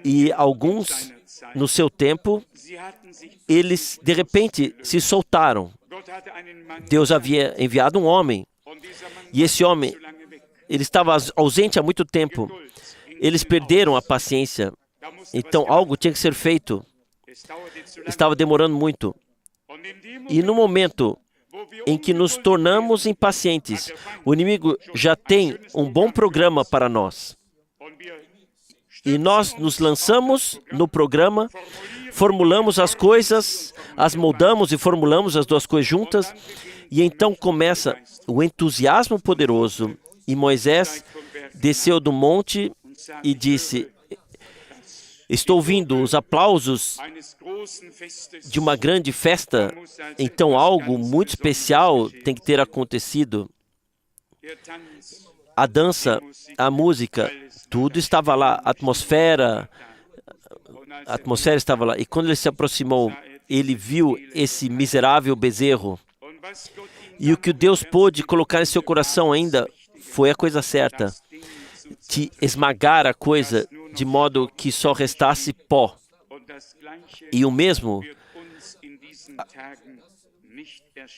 e alguns no seu tempo, eles de repente se soltaram. Deus havia enviado um homem, e esse homem, ele estava ausente há muito tempo. Eles perderam a paciência, então algo tinha que ser feito. Estava demorando muito. E no momento em que nos tornamos impacientes, o inimigo já tem um bom programa para nós. E nós nos lançamos no programa, formulamos as coisas, as moldamos e formulamos as duas coisas juntas, e então começa o entusiasmo poderoso. E Moisés desceu do monte e disse: estou ouvindo os aplausos de uma grande festa, então algo muito especial tem que ter acontecido. A dança, a música, tudo estava lá, a atmosfera estava lá. E quando ele se aproximou, ele viu esse miserável bezerro. E o que Deus pôde colocar em seu coração ainda foi a coisa certa, de esmagar a coisa de modo que só restasse pó. E o mesmo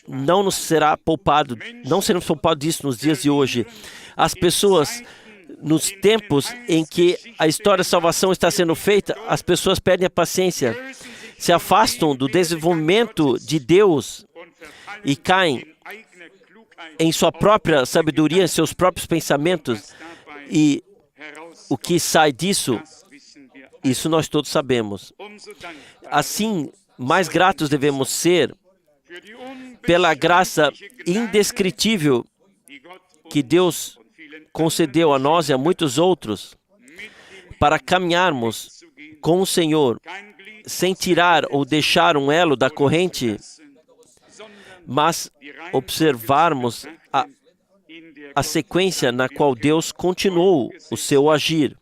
não nos será poupado, não seremos poupados disso nos dias de hoje. As pessoas, nos tempos em que a história da salvação está sendo feita, as pessoas perdem a paciência, se afastam do desenvolvimento de Deus e caem em sua própria sabedoria, em seus próprios pensamentos. E o que sai disso, isso nós todos sabemos. Assim, mais gratos devemos ser pela graça indescritível que Deus concedeu a nós e a muitos outros para caminharmos com o Senhor sem tirar ou deixar um elo da corrente, mas observarmos a sequência na qual Deus continuou o seu agir.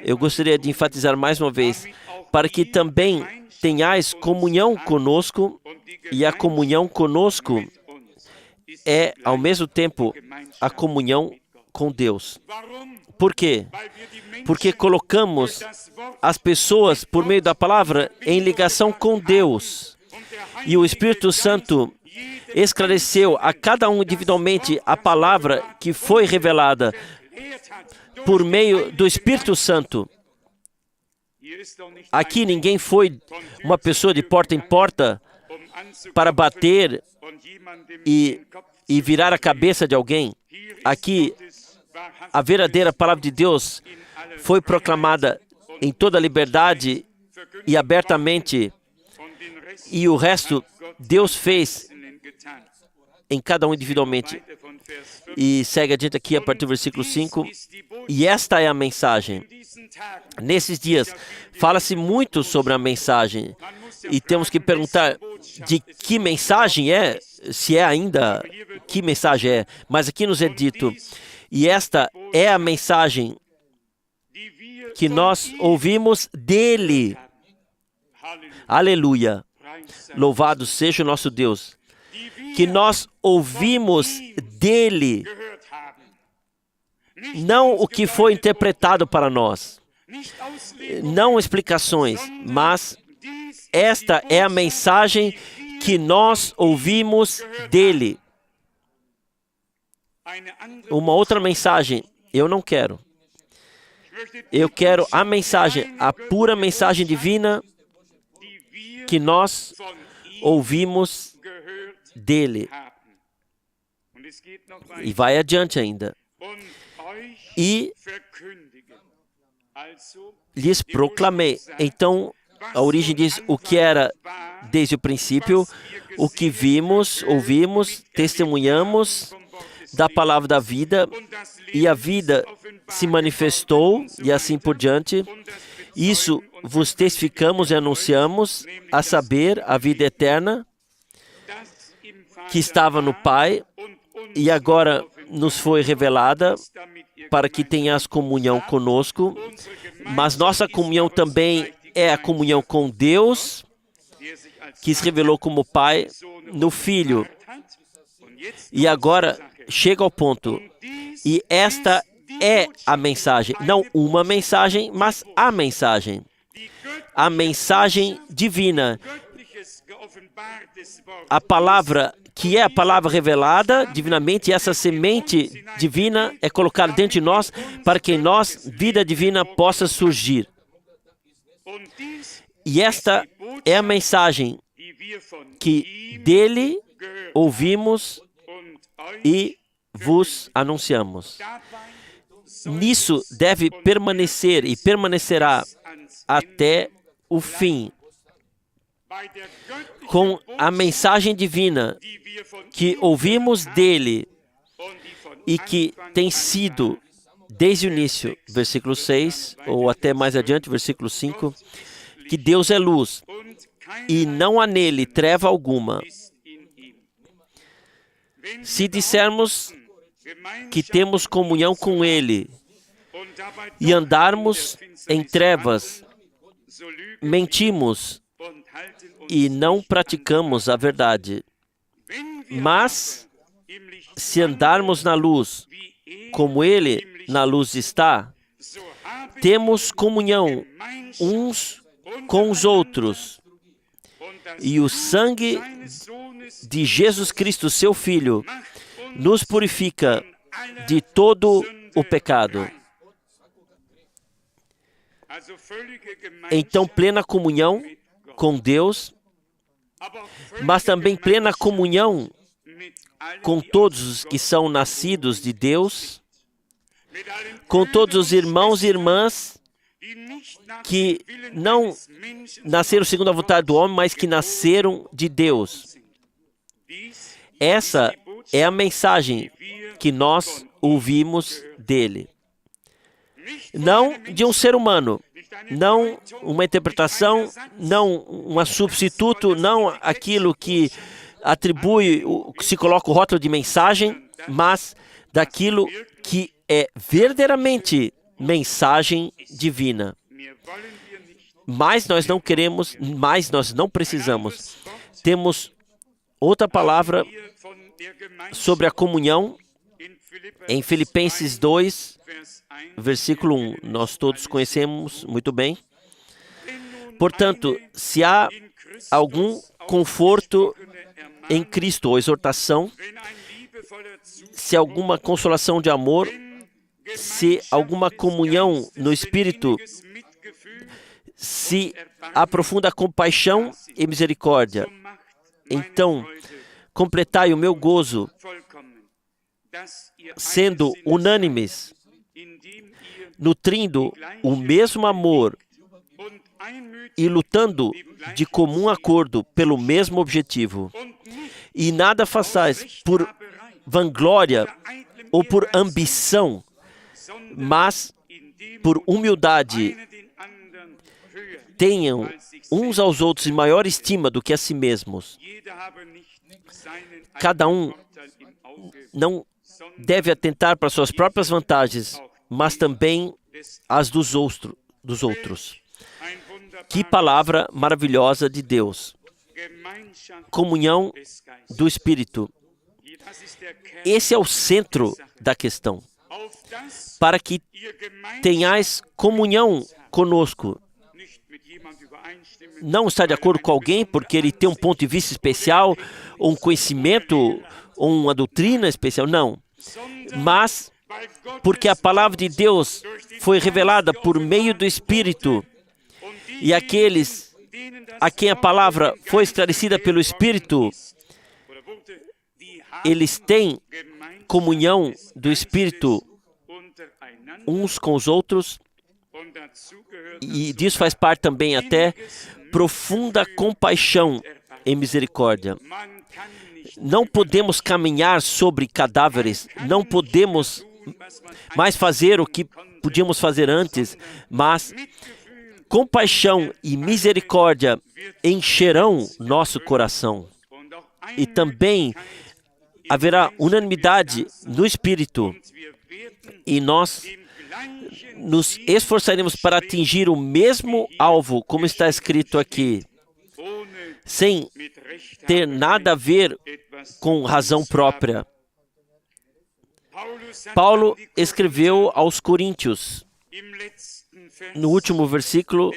Eu gostaria de enfatizar mais uma vez, para que também tenhais comunhão conosco, e a comunhão conosco é, ao mesmo tempo, a comunhão com Deus. Por quê? Porque colocamos as pessoas, por meio da palavra, em ligação com Deus. E o Espírito Santo esclareceu a cada um individualmente a palavra que foi revelada por meio do Espírito Santo. Aqui ninguém foi uma pessoa de porta em porta para bater e virar a cabeça de alguém. Aqui, a verdadeira palavra de Deus foi proclamada em toda a liberdade e abertamente, e o resto Deus fez em cada um individualmente. E segue adiante aqui a partir do versículo 5. E esta é a mensagem. Nesses dias, fala-se muito sobre a mensagem. E temos que perguntar de que mensagem é, se é ainda, que mensagem é. Mas aqui nos é dito, e esta é a mensagem que nós ouvimos dele. Aleluia. Louvado seja o nosso Deus. Que nós ouvimos dele. Não o que foi interpretado para nós. Não explicações, mas esta é a mensagem que nós ouvimos dele. Uma outra mensagem, eu não quero. Eu quero a mensagem, a pura mensagem divina que nós ouvimos dele. E vai adiante ainda. E lhes proclamei. Então, a origem diz o que era desde o princípio, o que vimos, ouvimos, testemunhamos da palavra da vida, e a vida se manifestou, e assim por diante. Isso vos testificamos e anunciamos, a saber, a vida eterna, que estava no Pai, e agora nos foi revelada, para que tenhas comunhão conosco, mas nossa comunhão também é a comunhão com Deus, que se revelou como Pai no Filho. E agora chega ao ponto, e esta é a mensagem, não uma mensagem, mas a mensagem divina, a palavra que é a palavra revelada divinamente, e essa semente divina é colocada dentro de nós, para que em nós vida divina possa surgir. E esta é a mensagem que dele ouvimos e vos anunciamos. Nisso deve permanecer e permanecerá até o fim. Com a mensagem divina que ouvimos dele e que tem sido desde o início, versículo 6, ou até mais adiante, versículo 5, que Deus é luz e não há nele treva alguma. Se dissermos que temos comunhão com ele e andarmos em trevas, mentimos e não praticamos a verdade. Mas, se andarmos na luz, como ele na luz está, temos comunhão uns com os outros. E o sangue de Jesus Cristo, seu Filho, nos purifica de todo o pecado. Então, plena comunhão com Deus, mas também plena comunhão com todos os que são nascidos de Deus, com todos os irmãos e irmãs que não nasceram segundo a vontade do homem, mas que nasceram de Deus. Essa é a mensagem que nós ouvimos dele. Não de um ser humano, não uma interpretação, não um substituto, não aquilo que se coloca o rótulo de mensagem, mas daquilo que é verdadeiramente mensagem divina. Mas nós não queremos, mas nós não precisamos. Temos outra palavra sobre a comunhão em Filipenses 2, versículo 1. Nós todos conhecemos muito bem. Portanto, se há algum conforto em Cristo ou exortação, se alguma consolação de amor, se alguma comunhão no Espírito, se há profunda compaixão e misericórdia, então completai o meu gozo, sendo unânimes, nutrindo o mesmo amor e lutando de comum acordo pelo mesmo objetivo. E nada façais por vanglória ou por ambição, mas por humildade. Tenham uns aos outros em maior estima do que a si mesmos. Cada um não deve atentar para suas próprias vantagens, mas também as dos outros. Que palavra maravilhosa de Deus! Comunhão do Espírito. Esse é o centro da questão. Para que tenhais comunhão conosco. Não está de acordo com alguém porque ele tem um ponto de vista especial, ou um conhecimento, ou uma doutrina especial. Não. Mas porque a palavra de Deus foi revelada por meio do Espírito, e aqueles a quem a palavra foi esclarecida pelo Espírito, eles têm comunhão do Espírito uns com os outros, e disso faz parte também até profunda compaixão e misericórdia. Não podemos caminhar sobre cadáveres, não podemos mais fazer o que podíamos fazer antes, mas compaixão e misericórdia encherão nosso coração. E também haverá unanimidade no Espírito, e nós nos esforçaremos para atingir o mesmo alvo, como está escrito aqui, sem ter nada a ver com razão própria. Paulo escreveu aos Coríntios, no último versículo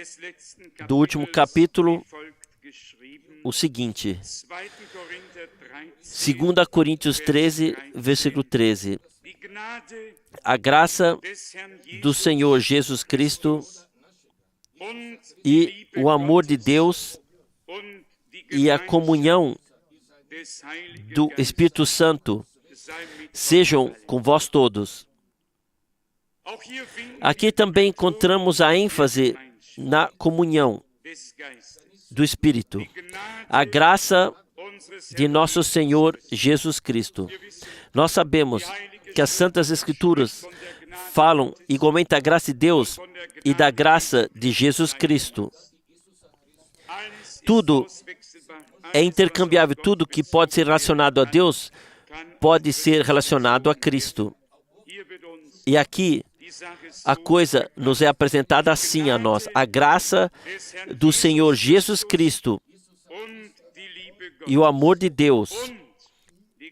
do último capítulo, o seguinte: 2 Coríntios 13, versículo 13. A graça do Senhor Jesus Cristo e o amor de Deus e a comunhão do Espírito Santo sejam com vós todos. Aqui também encontramos a ênfase na comunhão do Espírito. A graça de nosso Senhor Jesus Cristo. Nós sabemos que as Santas Escrituras falam igualmente da graça de Deus e da graça de Jesus Cristo. Tudo é intercambiável, tudo que pode ser relacionado a Deus pode ser relacionado a Cristo. E aqui a coisa nos é apresentada assim a nós: a graça do Senhor Jesus Cristo e o amor de Deus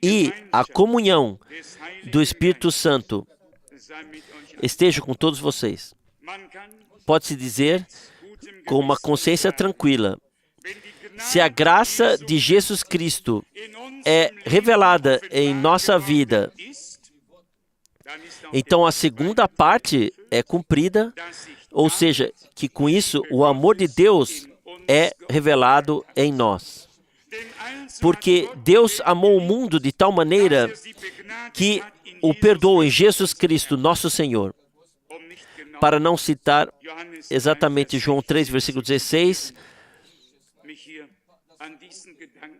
e a comunhão do Espírito Santo esteja com todos vocês. Pode-se dizer com uma consciência tranquila: se a graça de Jesus Cristo é revelada em nossa vida, então a segunda parte é cumprida, ou seja, que com isso o amor de Deus é revelado em nós. Porque Deus amou o mundo de tal maneira que o perdoou em Jesus Cristo, nosso Senhor. Para não citar exatamente João 3, versículo 16,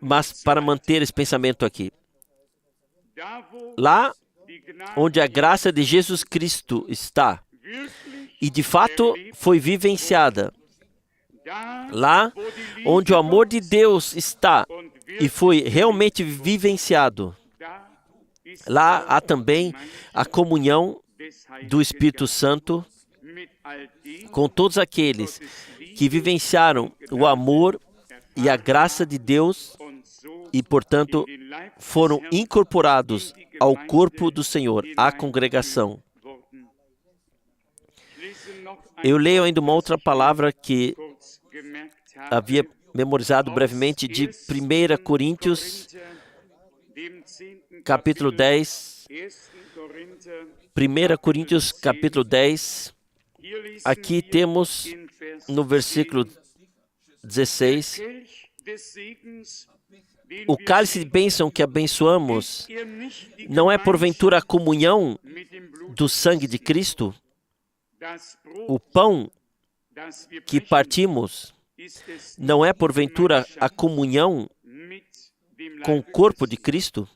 mas para manter esse pensamento aqui. Lá onde a graça de Jesus Cristo está, e de fato foi vivenciada, lá onde o amor de Deus está e foi realmente vivenciado. Lá há também a comunhão do Espírito Santo com todos aqueles que vivenciaram o amor e a graça de Deus e, portanto, foram incorporados ao corpo do Senhor, à congregação. Eu leio ainda uma outra palavra que havia memorizado brevemente de 1 Coríntios, capítulo 10. 1 Coríntios, capítulo 10. Aqui temos, no versículo 16, o cálice de bênção que abençoamos não é porventura a comunhão do sangue de Cristo? O pão que partimos não é porventura a comunhão com o corpo de Cristo?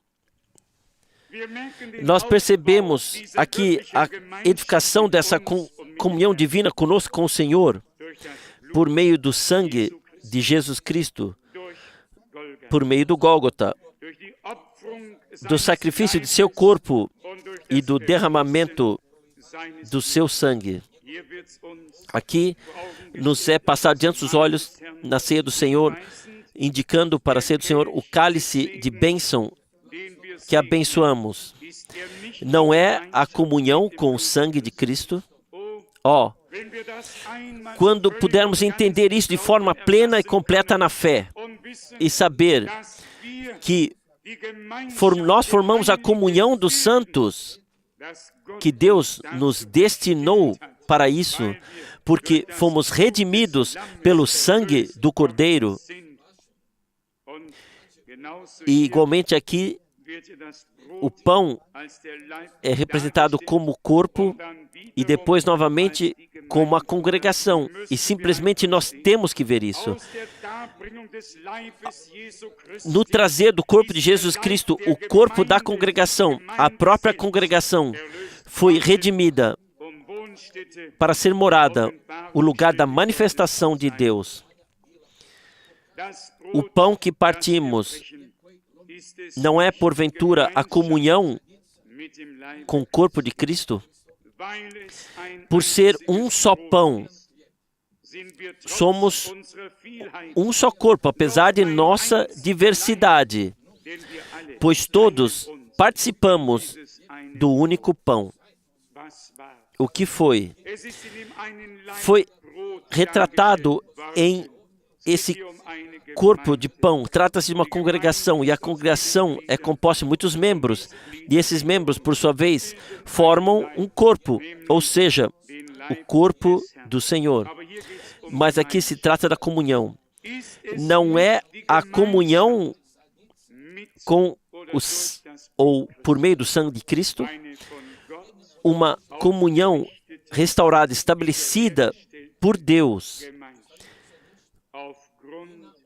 Nós percebemos aqui a edificação dessa comunhão divina conosco, com o Senhor, por meio do sangue de Jesus Cristo, por meio do Gólgota, do sacrifício de seu corpo e do derramamento do seu sangue. Aqui nos é passado diante dos olhos, na ceia do Senhor, indicando para a ceia do Senhor o cálice de bênção que abençoamos. Não é a comunhão com o sangue de Cristo? Quando pudermos entender isso de forma plena e completa na fé e saber que nós formamos a comunhão dos santos, que Deus nos destinou para isso, porque fomos redimidos pelo sangue do Cordeiro. E igualmente aqui, o pão é representado como corpo e depois novamente como a congregação. E simplesmente nós temos que ver isso. No trazer do corpo de Jesus Cristo, o corpo da congregação, a própria congregação foi redimida para ser morada, o lugar da manifestação de Deus. O pão que partimos não é, porventura, a comunhão com o corpo de Cristo? Por ser um só pão, somos um só corpo, apesar de nossa diversidade, pois todos participamos do único pão. O que foi? Foi retratado em esse corpo de pão. Trata-se de uma congregação, e a congregação é composta de muitos membros, e esses membros, por sua vez, formam um corpo, ou seja, o corpo do Senhor. Mas aqui se trata da comunhão. Não é a comunhão com ou por meio do sangue de Cristo, uma comunhão restaurada, estabelecida por Deus,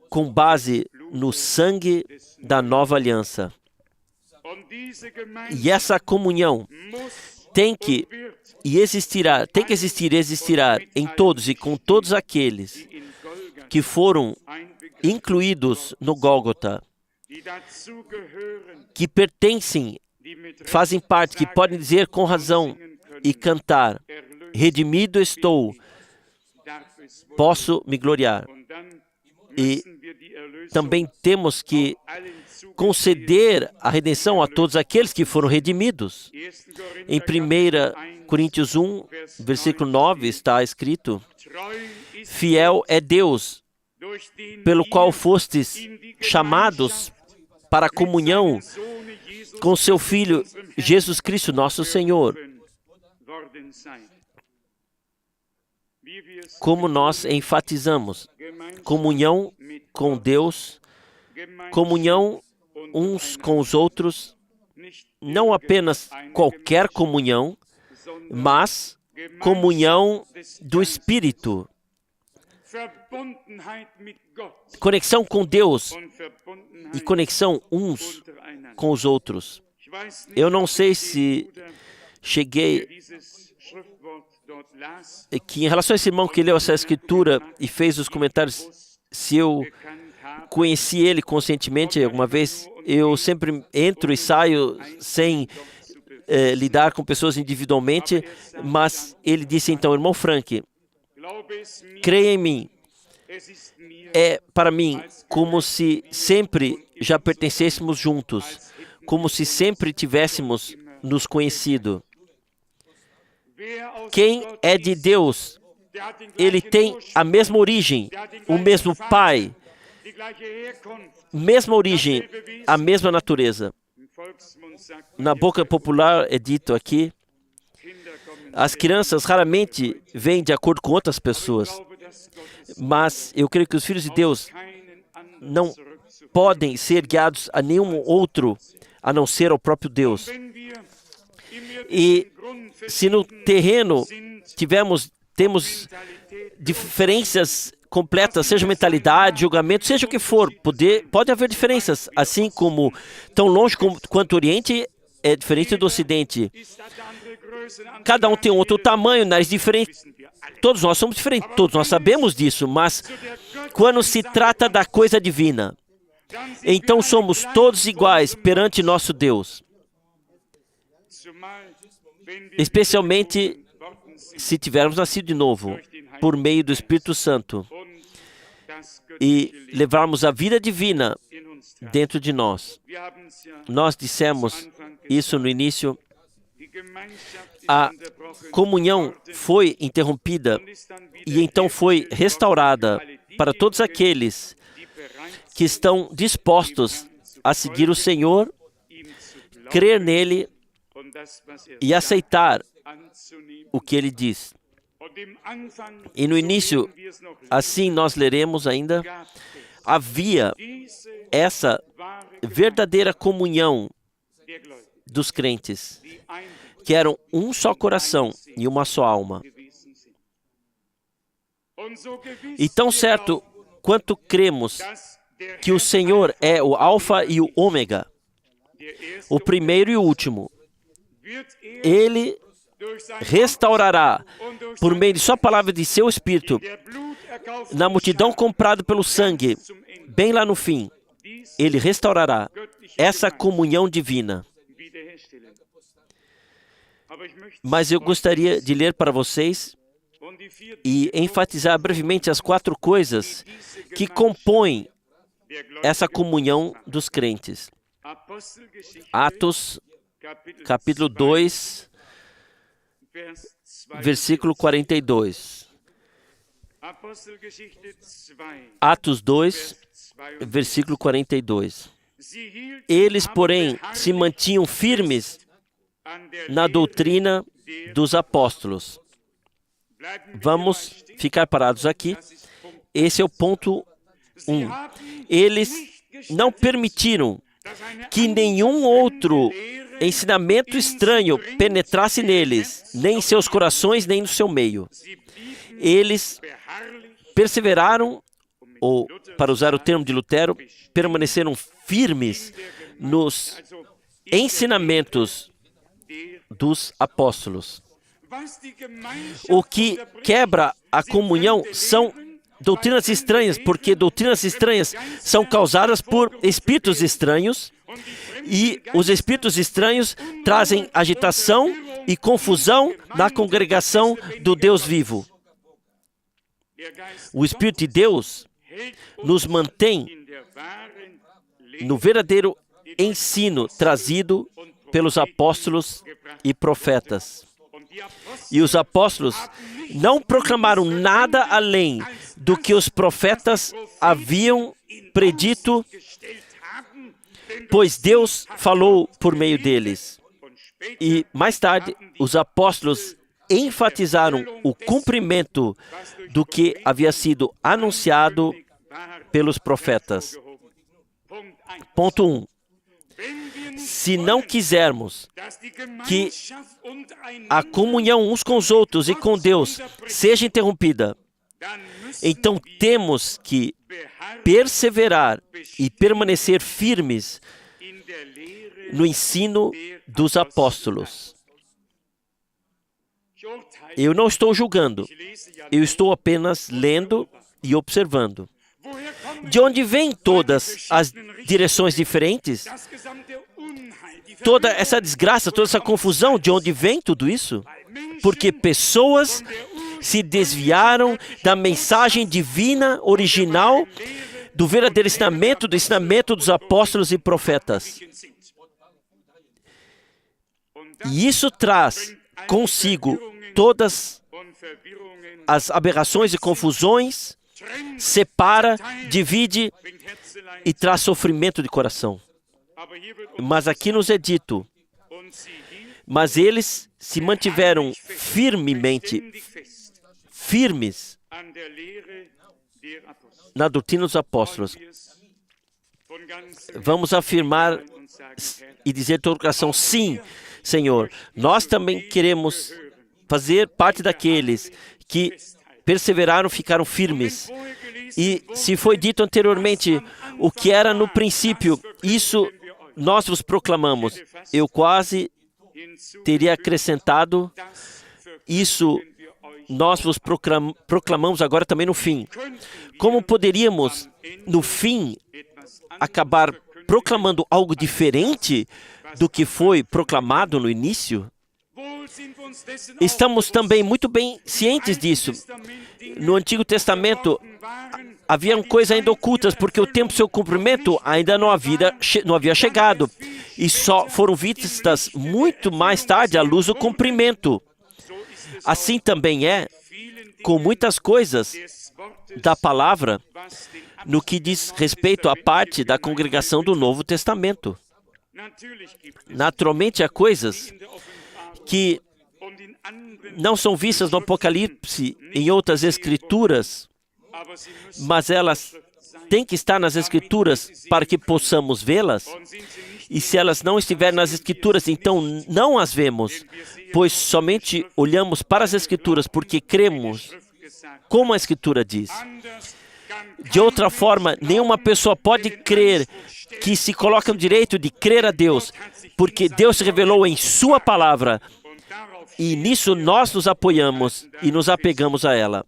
com base no sangue da nova aliança. E essa comunhão tem que existir e existirá em todos e com todos aqueles que foram incluídos no Gólgota, que pertencem, fazem parte, que podem dizer com razão e cantar: redimido estou, posso me gloriar. E também temos que conceder a redenção a todos aqueles que foram redimidos. Em 1 Coríntios 1, versículo 9, está escrito: fiel é Deus, pelo qual fostes chamados para a comunhão com seu Filho, Jesus Cristo, nosso Senhor. Como nós enfatizamos, comunhão com Deus, comunhão uns com os outros, não apenas qualquer comunhão, mas comunhão do Espírito. Conexão com Deus e conexão uns com os outros. Eu não sei se cheguei que em relação a esse irmão que leu essa escritura e fez os comentários, se eu conheci ele conscientemente alguma vez. Eu sempre entro e saio sem lidar com pessoas individualmente, mas ele disse então, irmão Frank, creia em mim. É para mim como se sempre já pertencêssemos juntos, como se sempre tivéssemos nos conhecido. Quem é de Deus, ele tem a mesma origem, o mesmo Pai, mesma origem, a mesma natureza. Na boca popular é dito aqui, as crianças raramente vêm de acordo com outras pessoas, mas eu creio que os filhos de Deus não podem ser guiados a nenhum outro, a não ser ao próprio Deus. E se no terreno temos diferenças completas, seja mentalidade, julgamento, seja o que for, pode haver diferenças, assim como tão longe quanto o Oriente é diferente do Ocidente. Cada um tem outro tamanho, nariz diferente. Todos nós somos diferentes, todos nós sabemos disso, mas quando se trata da coisa divina, então somos todos iguais perante nosso Deus. Especialmente se tivermos nascido de novo, por meio do Espírito Santo, e levarmos a vida divina dentro de nós. Nós dissemos isso no início. A comunhão foi interrompida e então foi restaurada para todos aqueles que estão dispostos a seguir o Senhor, crer nele e aceitar o que ele diz. E no início, assim nós leremos ainda, havia essa verdadeira comunhão dos crentes, que eram um só coração e uma só alma. E tão certo quanto cremos que o Senhor é o Alfa e o Ômega, o primeiro e o último, Ele restaurará, por meio de sua palavra e de seu Espírito, na multidão comprada pelo sangue, bem lá no fim, Ele restaurará essa comunhão divina. Mas eu gostaria de ler para vocês e enfatizar brevemente as 4 coisas que compõem essa comunhão dos crentes. Atos, capítulo 2, versículo 42. Atos 2, versículo 42. Eles, porém, se mantinham firmes na doutrina dos apóstolos. Vamos ficar parados aqui. Esse é o ponto 1. Eles não permitiram que nenhum outro ensinamento estranho penetrasse neles, nem em seus corações, nem no seu meio. Eles perseveraram, ou, para usar o termo de Lutero, permaneceram firmes nos ensinamentos dos apóstolos. O que quebra a comunhão são doutrinas estranhas, porque doutrinas estranhas são causadas por espíritos estranhos, e os espíritos estranhos trazem agitação e confusão na congregação do Deus vivo. O Espírito de Deus nos mantém no verdadeiro ensino trazido pelos apóstolos e profetas. E os apóstolos não proclamaram nada além do que os profetas haviam predito, pois Deus falou por meio deles. E mais tarde, os apóstolos enfatizaram o cumprimento do que havia sido anunciado pelos profetas. Ponto 1. Se não quisermos que a comunhão uns com os outros e com Deus seja interrompida, então temos que perseverar e permanecer firmes no ensino dos apóstolos. Eu não estou julgando, eu estou apenas lendo e observando. De onde vêm todas as direções diferentes? Toda essa desgraça, toda essa confusão, de onde vem tudo isso? Porque pessoas se desviaram da mensagem divina original, do verdadeiro ensinamento, do ensinamento dos apóstolos e profetas. E isso traz consigo todas as aberrações e confusões, separa, divide e traz sofrimento de coração. Mas aqui nos é dito, mas eles se mantiveram firmes na doutrina dos apóstolos. Vamos afirmar e dizer de todo o coração, sim, Senhor, nós também queremos fazer parte daqueles que perseveraram, ficaram firmes. E se foi dito anteriormente, o que era no princípio, isso nós vos proclamamos. Eu quase teria acrescentado, isso nós vos proclamamos agora também no fim. Como poderíamos, no fim, acabar proclamando algo diferente do que foi proclamado no início? Estamos também muito bem cientes disso. No Antigo Testamento, haviam coisas ainda ocultas, porque o tempo do seu cumprimento ainda não havia chegado. E só foram vistas muito mais tarde à luz do cumprimento. Assim também é com muitas coisas da palavra no que diz respeito à parte da congregação do Novo Testamento. Naturalmente, há coisas que não são vistas no Apocalipse, em outras escrituras, mas elas têm que estar nas escrituras para que possamos vê-las. E se elas não estiverem nas escrituras, então não as vemos, pois somente olhamos para as escrituras porque cremos como a escritura diz. De outra forma, nenhuma pessoa pode crer que se coloca no direito de crer a Deus, porque Deus se revelou em sua palavra. E nisso nós nos apoiamos e nos apegamos a ela.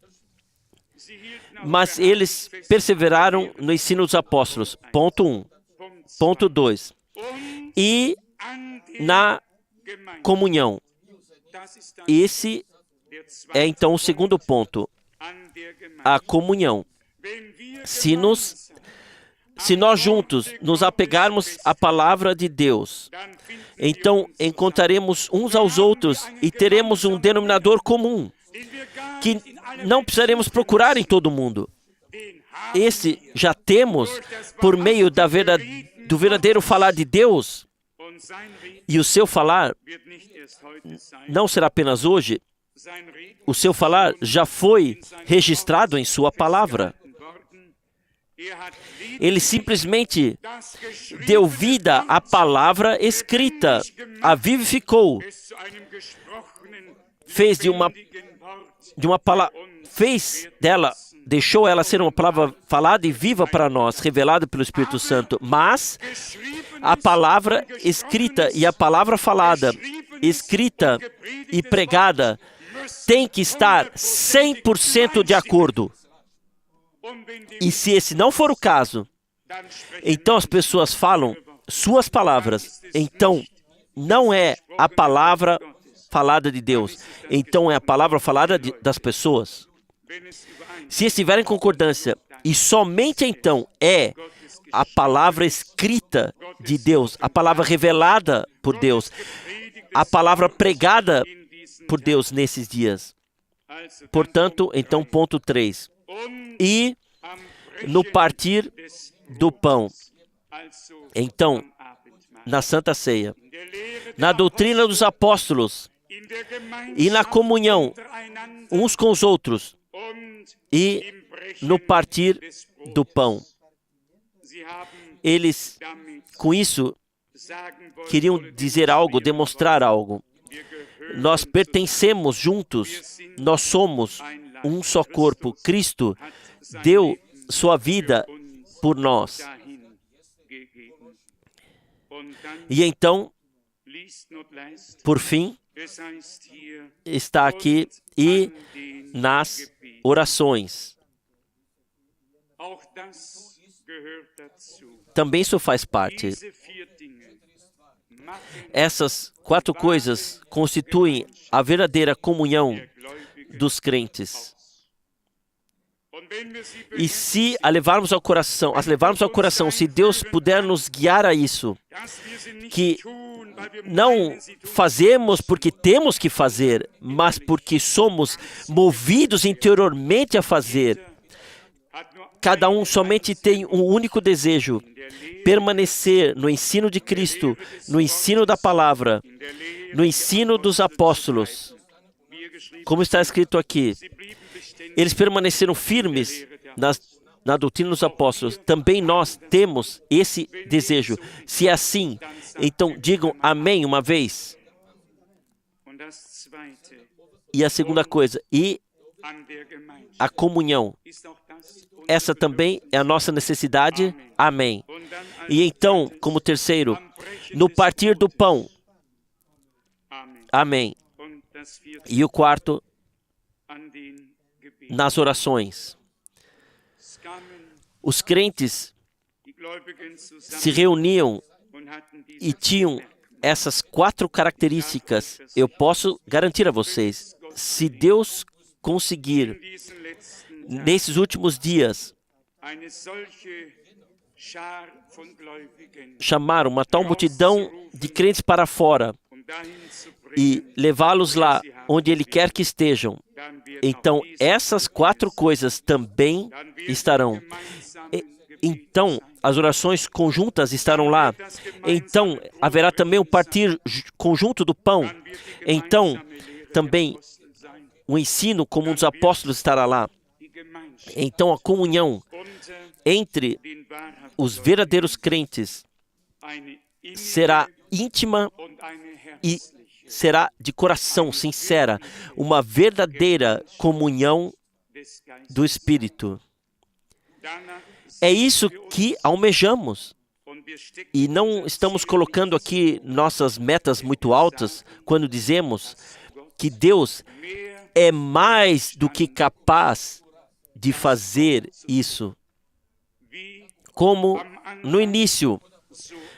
Mas eles perseveraram no ensino dos apóstolos. Ponto 1. Ponto 2. E na comunhão. Esse é então o segundo ponto. A comunhão. Se nós juntos nos apegarmos à palavra de Deus, então encontraremos uns aos outros e teremos um denominador comum, que não precisaremos procurar em todo mundo. Esse já temos por meio do verdadeiro falar de Deus, e o seu falar não será apenas hoje, o seu falar já foi registrado em sua palavra. Ele simplesmente deu vida à palavra escrita, a vivificou, deixou ela ser uma palavra falada e viva para nós, revelada pelo Espírito Santo. Mas a palavra escrita e a palavra falada, escrita e pregada, tem que estar 100% de acordo. E se esse não for o caso, então as pessoas falam suas palavras. Então, não é a palavra falada de Deus. Então, é a palavra falada das pessoas. Se estiver em concordância, e somente então é a palavra escrita de Deus, a palavra revelada por Deus, a palavra pregada por Deus nesses dias. Portanto, então, ponto 3. E no partir do pão, então, na Santa Ceia, na doutrina dos apóstolos e na comunhão uns com os outros e no partir do pão. Eles, com isso, queriam dizer algo, demonstrar algo. Nós pertencemos juntos, nós somos um só corpo. Cristo deu sua vida por nós. E então, por fim, está aqui, e nas orações. Também isso faz parte. Essas 4 coisas constituem a verdadeira comunhão dos crentes. E se as levarmos ao coração, se Deus puder nos guiar a isso, que não fazemos porque temos que fazer, mas porque somos movidos interiormente a fazer. Cada um somente tem um único desejo: permanecer no ensino de Cristo, no ensino da palavra, no ensino dos apóstolos. Como está escrito aqui, eles permaneceram firmes na doutrina dos apóstolos. Também nós temos esse desejo. Se é assim, então digam amém uma vez. E a segunda coisa, e a comunhão. Essa também é a nossa necessidade. Amém. E então, como terceiro, no partir do pão. Amém. E o quarto, nas orações. Os crentes se reuniam e tinham essas 4 características. Eu posso garantir a vocês, se Deus conseguir, nesses últimos dias, chamar uma tal multidão de crentes para fora e levá-los lá onde Ele quer que estejam, então essas 4 coisas também estarão. Então as orações conjuntas estarão lá. Então haverá também o partir conjunto do pão. Então também o ensino comum dos apóstolos estará lá. Então a comunhão entre os verdadeiros crentes será íntima e será de coração sincera, uma verdadeira comunhão do Espírito. É isso que almejamos. E não estamos colocando aqui nossas metas muito altas quando dizemos que Deus é mais do que capaz de fazer isso. Como no início,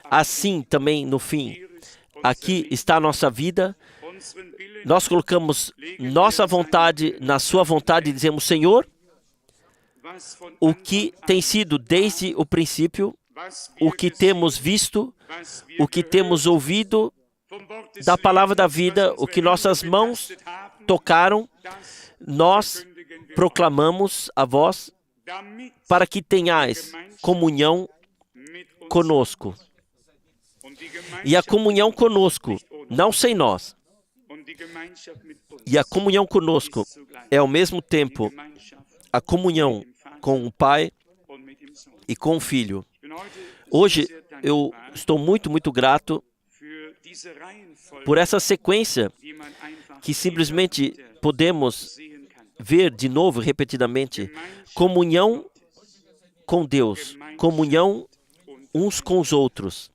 assim também no fim. Aqui está a nossa vida. Nós colocamos nossa vontade na sua vontade e dizemos: Senhor, o que tem sido desde o princípio, o que temos visto, o que temos ouvido da palavra da vida, o que nossas mãos tocaram, nós proclamamos a vós para que tenhais comunhão conosco. E a comunhão conosco, não sem nós. E a comunhão conosco é ao mesmo tempo a comunhão com o Pai e com o Filho. Hoje eu estou muito, muito grato por essa sequência que simplesmente podemos ver de novo, repetidamente. Comunhão com Deus, comunhão uns com os outros.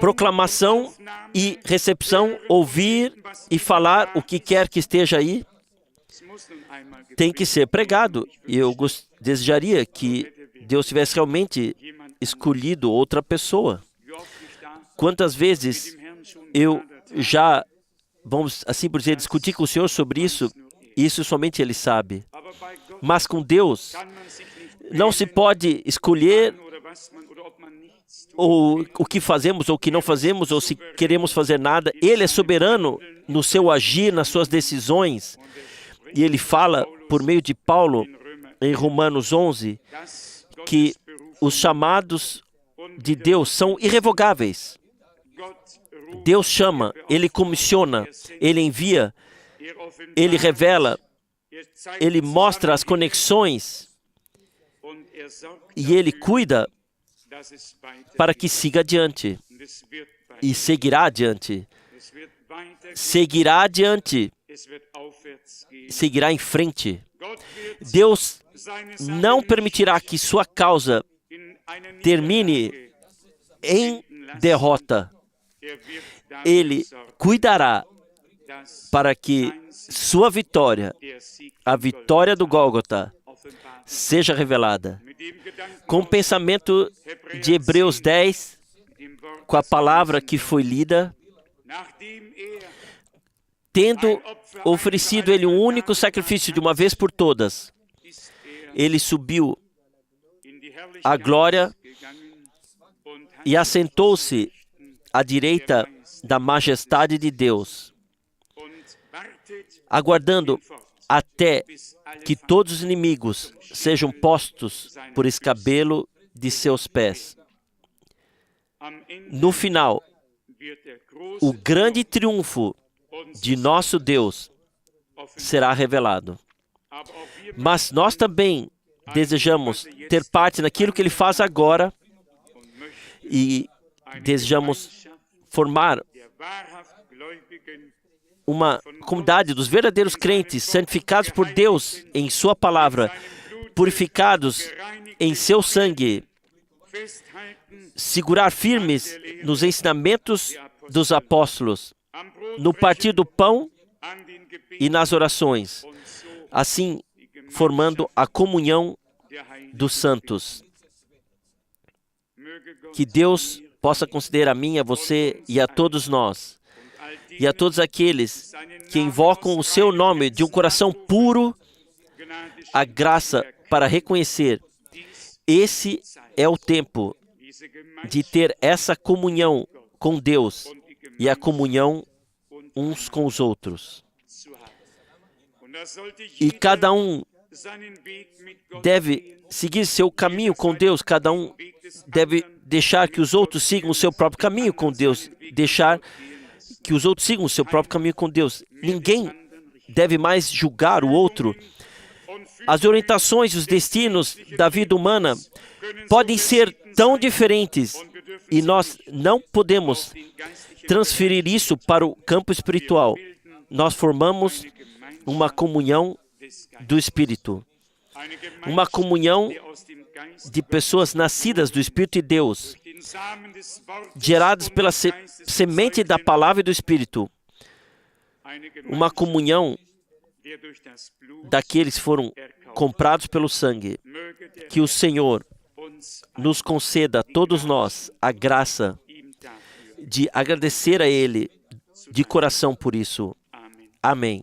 Proclamação e recepção, ouvir e falar o que quer que esteja aí, tem que ser pregado. E eu desejaria que Deus tivesse realmente escolhido outra pessoa. Quantas vezes eu já, vamos assim por dizer, discuti com o Senhor sobre isso, isso somente Ele sabe. Mas com Deus, não se pode escolher ou o que fazemos ou o que não fazemos, ou se queremos fazer nada. Ele é soberano no seu agir, nas suas decisões. E Ele fala, por meio de Paulo, em Romanos 11, que os chamados de Deus são irrevogáveis. Deus chama, Ele comissiona, Ele envia, Ele revela, Ele mostra as conexões e Ele cuida para que siga adiante. E seguirá adiante. Seguirá adiante. Seguirá em frente. Deus não permitirá que sua causa termine em derrota. Ele cuidará para que sua vitória, a vitória do Gólgota, seja revelada. Com o pensamento de Hebreus 10, com a palavra que foi lida, tendo oferecido ele um único sacrifício de uma vez por todas, ele subiu à glória e assentou-se à direita da majestade de Deus, aguardando até que todos os inimigos sejam postos por escabelo de seus pés. No final, o grande triunfo de nosso Deus será revelado. Mas nós também desejamos ter parte naquilo que Ele faz agora e desejamos formar uma comunidade dos verdadeiros crentes, santificados por Deus em Sua palavra, purificados em Seu sangue, segurar firmes nos ensinamentos dos apóstolos, no partir do pão e nas orações, assim formando a comunhão dos santos. Que Deus possa conceder a mim, a você e a todos nós, e a todos aqueles que invocam o seu nome de um coração puro, a graça para reconhecer: esse é o tempo de ter essa comunhão com Deus e a comunhão uns com os outros. E cada um deve seguir seu caminho com Deus, cada um deve deixar que os outros sigam o seu próprio caminho com Deus, deixar que os outros sigam o seu próprio caminho com Deus. Ninguém deve mais julgar o outro. As orientações e os destinos da vida humana podem ser tão diferentes e nós não podemos transferir isso para o campo espiritual. Nós formamos uma comunhão do Espírito, uma comunhão de pessoas nascidas do Espírito de Deus, geradas pela semente da palavra e do Espírito, uma comunhão daqueles que foram comprados pelo sangue. Que o Senhor nos conceda a todos nós a graça de agradecer a Ele de coração por isso. Amém.